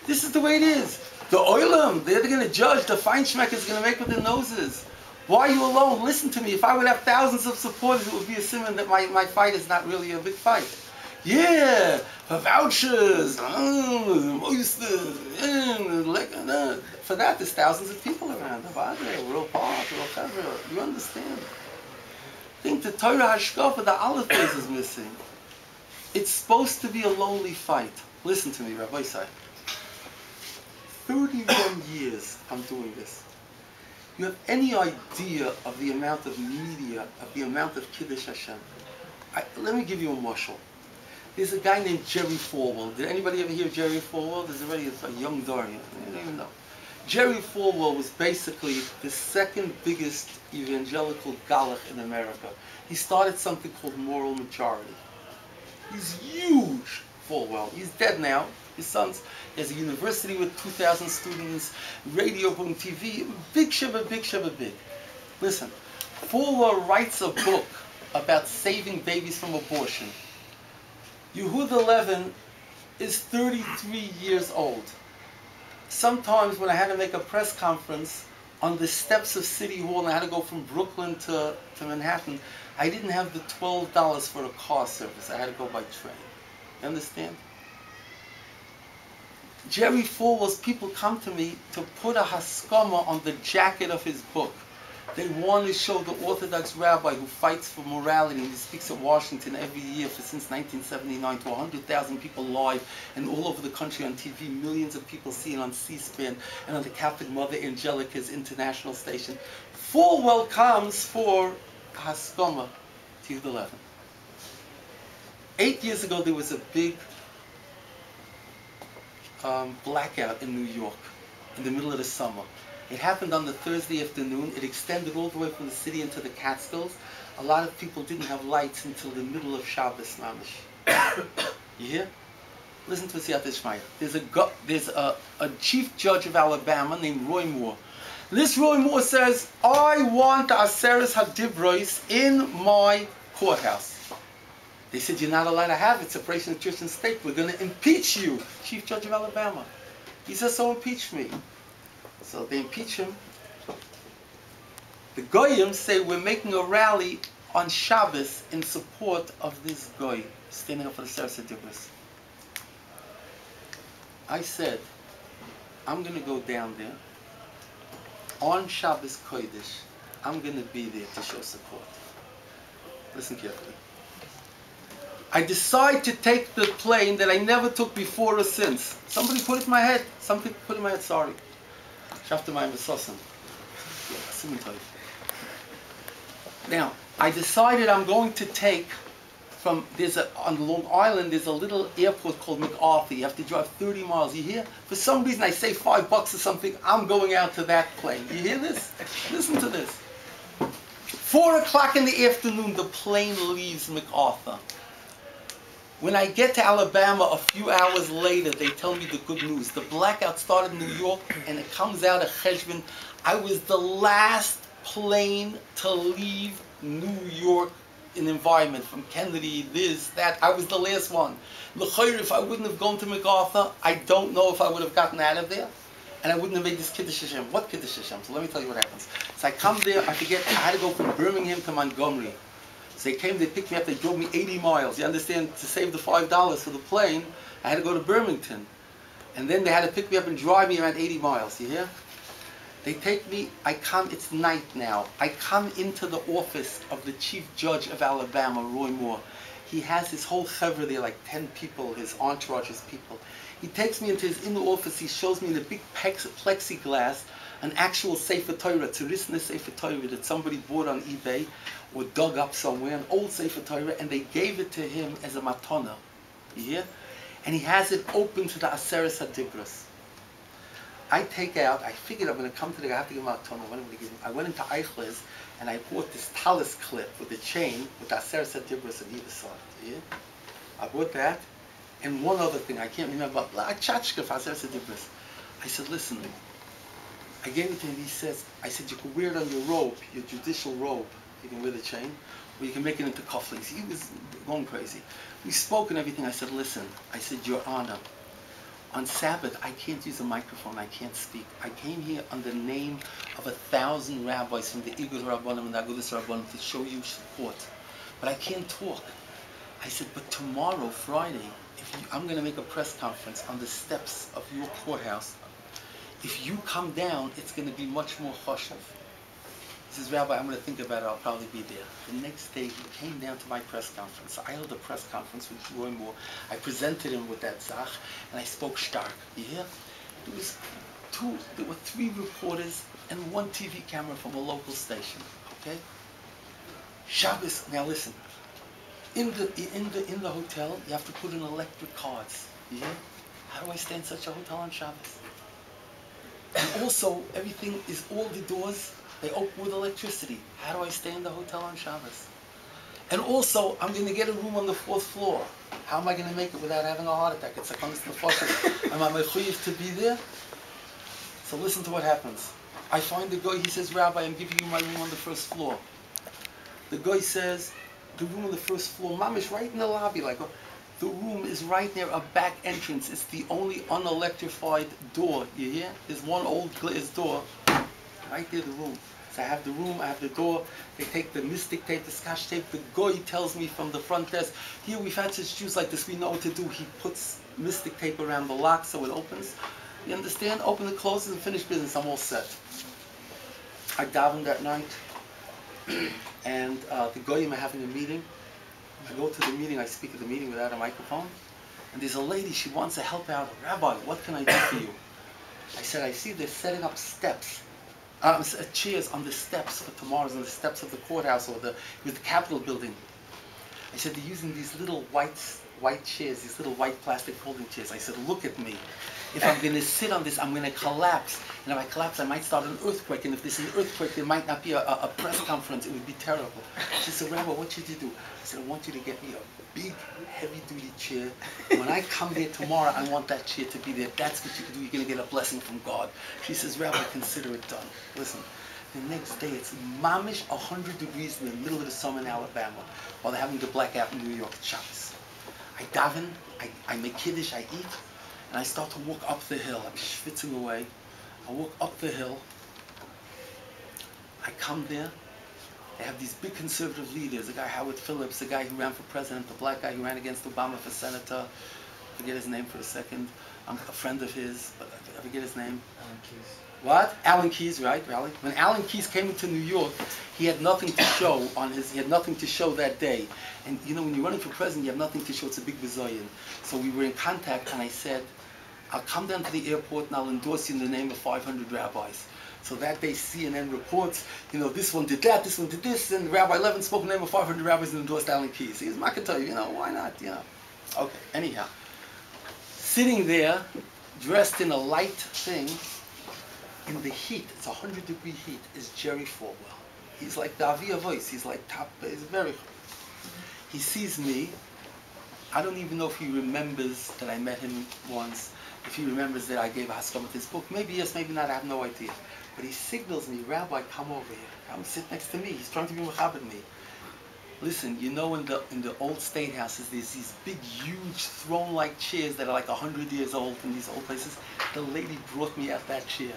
This is the way it is. The oilam, they're going to judge. The feinschmecker is going to make with their noses. Why are you alone? Listen to me. If I would have thousands of supporters, it would be a simon that my fight is not really a big fight. Yeah, for vouchers, for that there's thousands of people around. Real part, you understand? I think the Torah Hashkafa, the Aleph is missing. It's supposed to be a lonely fight. Listen to me, Rabbi Say. 31 years I'm doing this. You have any idea of the amount of media, of the amount of Kiddush Hashem? Let me give you a mashal. There's a guy named Jerry Falwell. Did anybody ever hear Jerry Falwell? There's already a young Dorian. I don't even know. Jerry Falwell was basically the second biggest evangelical galach in America. He started something called Moral Majority. He's huge, Falwell. He's dead now. His son's, he has a university with 2,000 students, radio, boom, TV, big shiva, big. Listen, Falwell writes a book about saving babies from abortion. Yehuda Levin is 33 years old. Sometimes when I had to make a press conference on the steps of City Hall and I had to go from Brooklyn to Manhattan, I didn't have the $12 for a car service. I had to go by train. You understand? Jerry Falwell's people come to me to put a haskama on the jacket of his book. They want to show the Orthodox rabbi who fights for morality, and he speaks at Washington every year since 1979 to 100,000 people live and all over the country on TV. Millions of people see it on C-SPAN and on the Catholic Mother Angelica's international station. Falwell comes for haskama to Gedolim. 8 years ago, there was a big blackout in New York in the middle of the summer. It happened on the Thursday afternoon. It extended all the way from the city into the Catskills. A lot of people didn't have lights until the middle of Shabbos, mamish. You hear? Listen to Siyat Ishmael. There's a chief judge of Alabama named Roy Moore. This Roy Moore says, I want the Aseres HaDibros in my courthouse. They said, you're not allowed to have it. Separation of church and state. We're going to impeach you, Chief Judge of Alabama. He says, so impeach me. So they impeach him. The Goyim say, we're making a rally on Shabbos in support of this Goy, standing up for the Aseres HaDibros. I said, I'm going to go down there. On Shabbos Kodesh, I'm going to be there to show support. Listen carefully. I decide to take the plane that I never took before or since. Somebody put it in my head. Something put it in my head, sorry. Now, I decided I'm going to take from, on Long Island, there's a little airport called MacArthur. You have to drive 30 miles. You hear? For some reason, I say $5 or something. I'm going out to that plane. You hear this? Listen to this. 4 o'clock in the afternoon, the plane leaves MacArthur. When I get to Alabama a few hours later, they tell me the good news. The blackout started in New York, and it comes out of Cheshvan. I was the last plane to leave New York in environment, from Kennedy, this, that. I was the last one. L'chayr, if I wouldn't have gone to MacArthur, I don't know if I would have gotten out of there, and I wouldn't have made this Kiddush Hashem. What Kiddush Hashem? So let me tell you what happens. So I come there, I had to go from Birmingham to Montgomery. So they came, they picked me up, they drove me 80 miles. You understand, to save the $5 for the plane, I had to go to Birmingham. And then they had to pick me up and drive me around 80 miles, you hear? They take me, it's night now. I come into the office of the Chief Judge of Alabama, Roy Moore. He has his whole chevra there, like 10 people, his entourage, his people. He takes me into his inner office, he shows me in a big plexiglass an actual Sefer Torah, Tzurisna Sefer Torah that somebody bought on eBay or dug up somewhere, an old Sefer Torah, and they gave it to him as a matana. You hear? And he has it open to the Aseres HaDibros. I take out, I figured I'm going to come to the guy, I have to give him a matana. I went into Eichler's and I bought this talus clip with the chain with the Aseres HaDibros on either side. You hear? I bought that. And one other thing, I can't remember, a tchotchke for Aseres HaDibros. I said, listen, I gave it to him, he says, I said, you can wear it on your robe, your judicial robe. You can wear the chain, or you can make it into cufflinks. He was going crazy. We spoke and everything. I said, listen, I said, Your Honor, on Sabbath, I can't use a microphone, I can't speak. I came here on the name of 1,000 rabbis from the agudah Rabbanim and the agudah Rabbanim to show you support. But I can't talk. I said, but tomorrow, Friday, I'm going to make a press conference on the steps of your courthouse. If you come down, it's going to be much more chashuv. He says, Rabbi, I'm going to think about it, I'll probably be there. The next day, he came down to my press conference. So I held a press conference with Roy Moore. I presented him with that zach, and I spoke stark. You hear? There were 3 reporters and 1 TV camera from a local station. Okay? Shabbos, now listen. In the hotel, you have to put in electric cards. You hear? How do I stay in such a hotel on Shabbos? And also, everything is, all the doors, they open with electricity. How do I stay in the hotel on Shabbos? And also, I'm going to get a room on the 4th floor. How am I going to make it without having a heart attack? It's a constant focus. Am I mechuyev to be there? So listen to what happens. I find the guy, he says, Rabbi, I'm giving you my room on the 1st floor. The guy says, the room on the 1st floor, mamish, right in the lobby, like, the room is right near a back entrance. It's the only unelectrified door, you hear? There's one old glass door, right there, the room. So I have the room, I have the door, they take the mystic tape, the scotch tape, the guy tells me from the front desk, here we've had such Jews like this, we know what to do. He puts mystic tape around the lock so it opens. You understand? Open it, closes, and finish business. I'm all set. I davened that night, and the goyim are having a meeting. I go to the meeting, I speak at the meeting without a microphone, and there's a lady, she wants to help out. Rabbi, what can I do for you? I said, I see they're setting up steps, chairs on the steps for tomorrow, on the steps of the courthouse or with the Capitol building. I said, they're using these little white chairs, these little white plastic folding chairs. I said, look at me. If I'm going to sit on this, I'm going to collapse. And if I collapse, I might start an earthquake. And if there's an earthquake, there might not be a press conference. It would be terrible. She said, Rabbi, what should you do? I said, I want you to get me a big, heavy-duty chair. When I come there tomorrow, I want that chair to be there. That's what you can do. You're going to get a blessing from God. She says, Rabbi, consider it done. Listen, the next day, it's mamish 100 degrees in the middle of the summer in Alabama, while they're having the blackout in New York. It's Shabbos. I daven, I make kiddush, I eat, and I start to walk up the hill. I'm schwitzing away. I walk up the hill. I come there. They have these big conservative leaders, the guy Howard Phillips, the guy who ran for president, the black guy who ran against Obama for senator. I forget his name for a second. I'm a friend of his, but I forget his name. Alan Keyes. What? Alan Keyes, right? When Alan Keyes came into New York, he had nothing to show he had nothing to show that day. And you know, when you're running for president, you have nothing to show. It's a big bazoyan. So we were in contact, and I said, I'll come down to the airport and I'll endorse you in the name of 500 rabbis. So that day, CNN reports, you know, this one did that, this one did this, and Rabbi Levin spoke in the name of 500 rabbis and endorsed Alan Keyes. He was Makatoy, you know, why not, you know. Okay, anyhow. Sitting there, dressed in a light thing, in the heat, it's 100-degree heat, is Jerry Falwell. He's like the Avia voice, he's like top, he's very, he sees me. I don't even know if he remembers that I met him once, if he remembers that I gave a haskam with his book. Maybe yes, maybe not, I have no idea. But he signals me, Rabbi, come over here. Come sit next to me. He's trying to be mechabed me. Listen, you know, in the old state houses, there's these big, huge throne-like chairs that are like 100 years old in these old places. The lady brought me out that chair.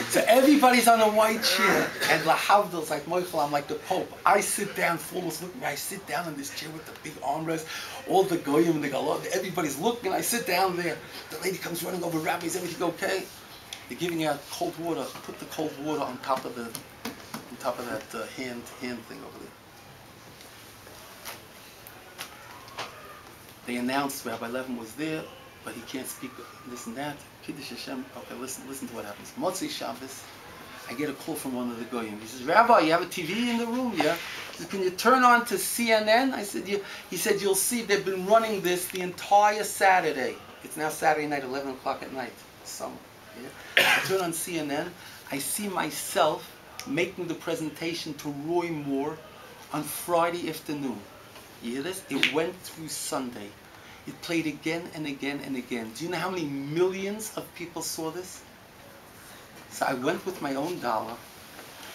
So everybody's on a white chair, and lahavdil's like Michael, I'm like the Pope. I sit down, foremost looking, I sit down in this chair with the big armrest, all the goyim and the galot, everybody's looking, I sit down there. The lady comes running over, Rabbi, is everything okay? They're giving out cold water. Put the cold water on top of that hand thing over there. They announced Rabbi Levin was there, but he can't speak this and that. Kiddush Hashem. Okay, listen to what happens. Motzei Shabbos, I get a call from one of the goyim. He says, Rabbi, you have a TV in the room, yeah? He says, can you turn on to CNN? I said, yeah. He said, you'll see they've been running this the entire Saturday. It's now Saturday night, 11 o'clock at night. Summer. Yeah? I turn on CNN. I see myself making the presentation to Roy Moore on Friday afternoon. You hear this? It went through Sunday. It played again and again and again. Do you know how many millions of people saw this? So I went with my own dollar,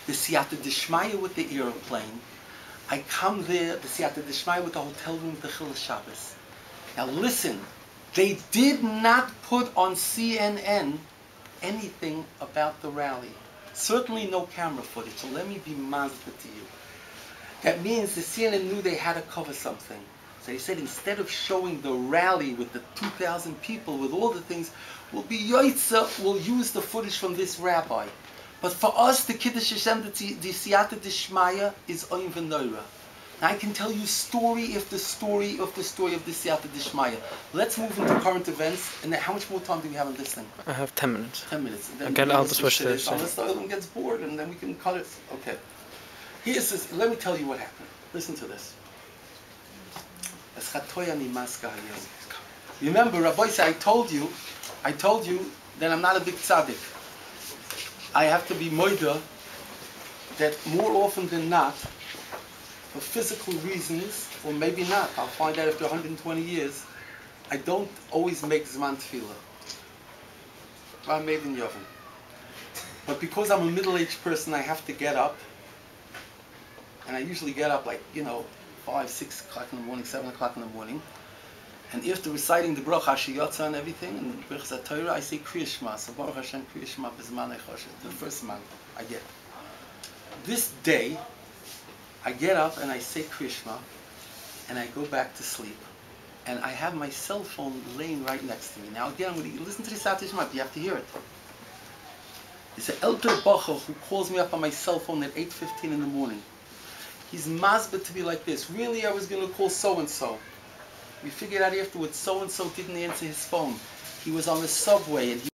the Siyata Dishmaya with the airplane. I come there, the Siyata Dishmaya with the hotel room, the Chil Shabbos. Now listen, they did not put on CNN anything about the rally. Certainly no camera footage, so let me be mazda to you. That means the CNN knew they had to cover something. So they said, instead of showing the rally with the 2,000 people, with all the things, we'll use the footage from this rabbi. But for us, the Kiddush Hashem, the Siyata Dishmaya, is Oim V'Noira. Now I can tell you story after story after story of the Siyata Dishmaya. Let's move into current events. And then how much more time do we have on this thing? I have 10 minutes. 10 minutes. And then Again, I'll just switch this. Unless the other one gets bored, and then we can cut it. Okay. Here's this. Let me tell you what happened. Listen to this. Remember, Rabbi said, I told you that I'm not a big tzaddik. I have to be moida that more often than not, for physical reasons, or maybe not, I'll find out after 120 years, I don't always make Zman Tefillah. I'm made in Yovan. But because I'm a middle-aged person, I have to get up. And I usually get up like, 5, 6 o'clock in the morning, 7 o'clock in the morning. And after reciting the Bracha Shiyatza and everything, and Birchas HaTorah, I say Kriya Shema. So Baruch Hashem Kriya Shema B'Zman Echoshet. The first man I get. This day, I get up and I say Kriya Shema, and I go back to sleep. and I have my cell phone laying right next to me. Now again, I'm going to listen to this out. You have to hear it. It's an elder bacher who calls me up on my cell phone at 8:15 in the morning. He's masbet to me like this. Really, I was going to call so-and-so. We figured out afterwards so-and-so didn't answer his phone. He was on the subway and he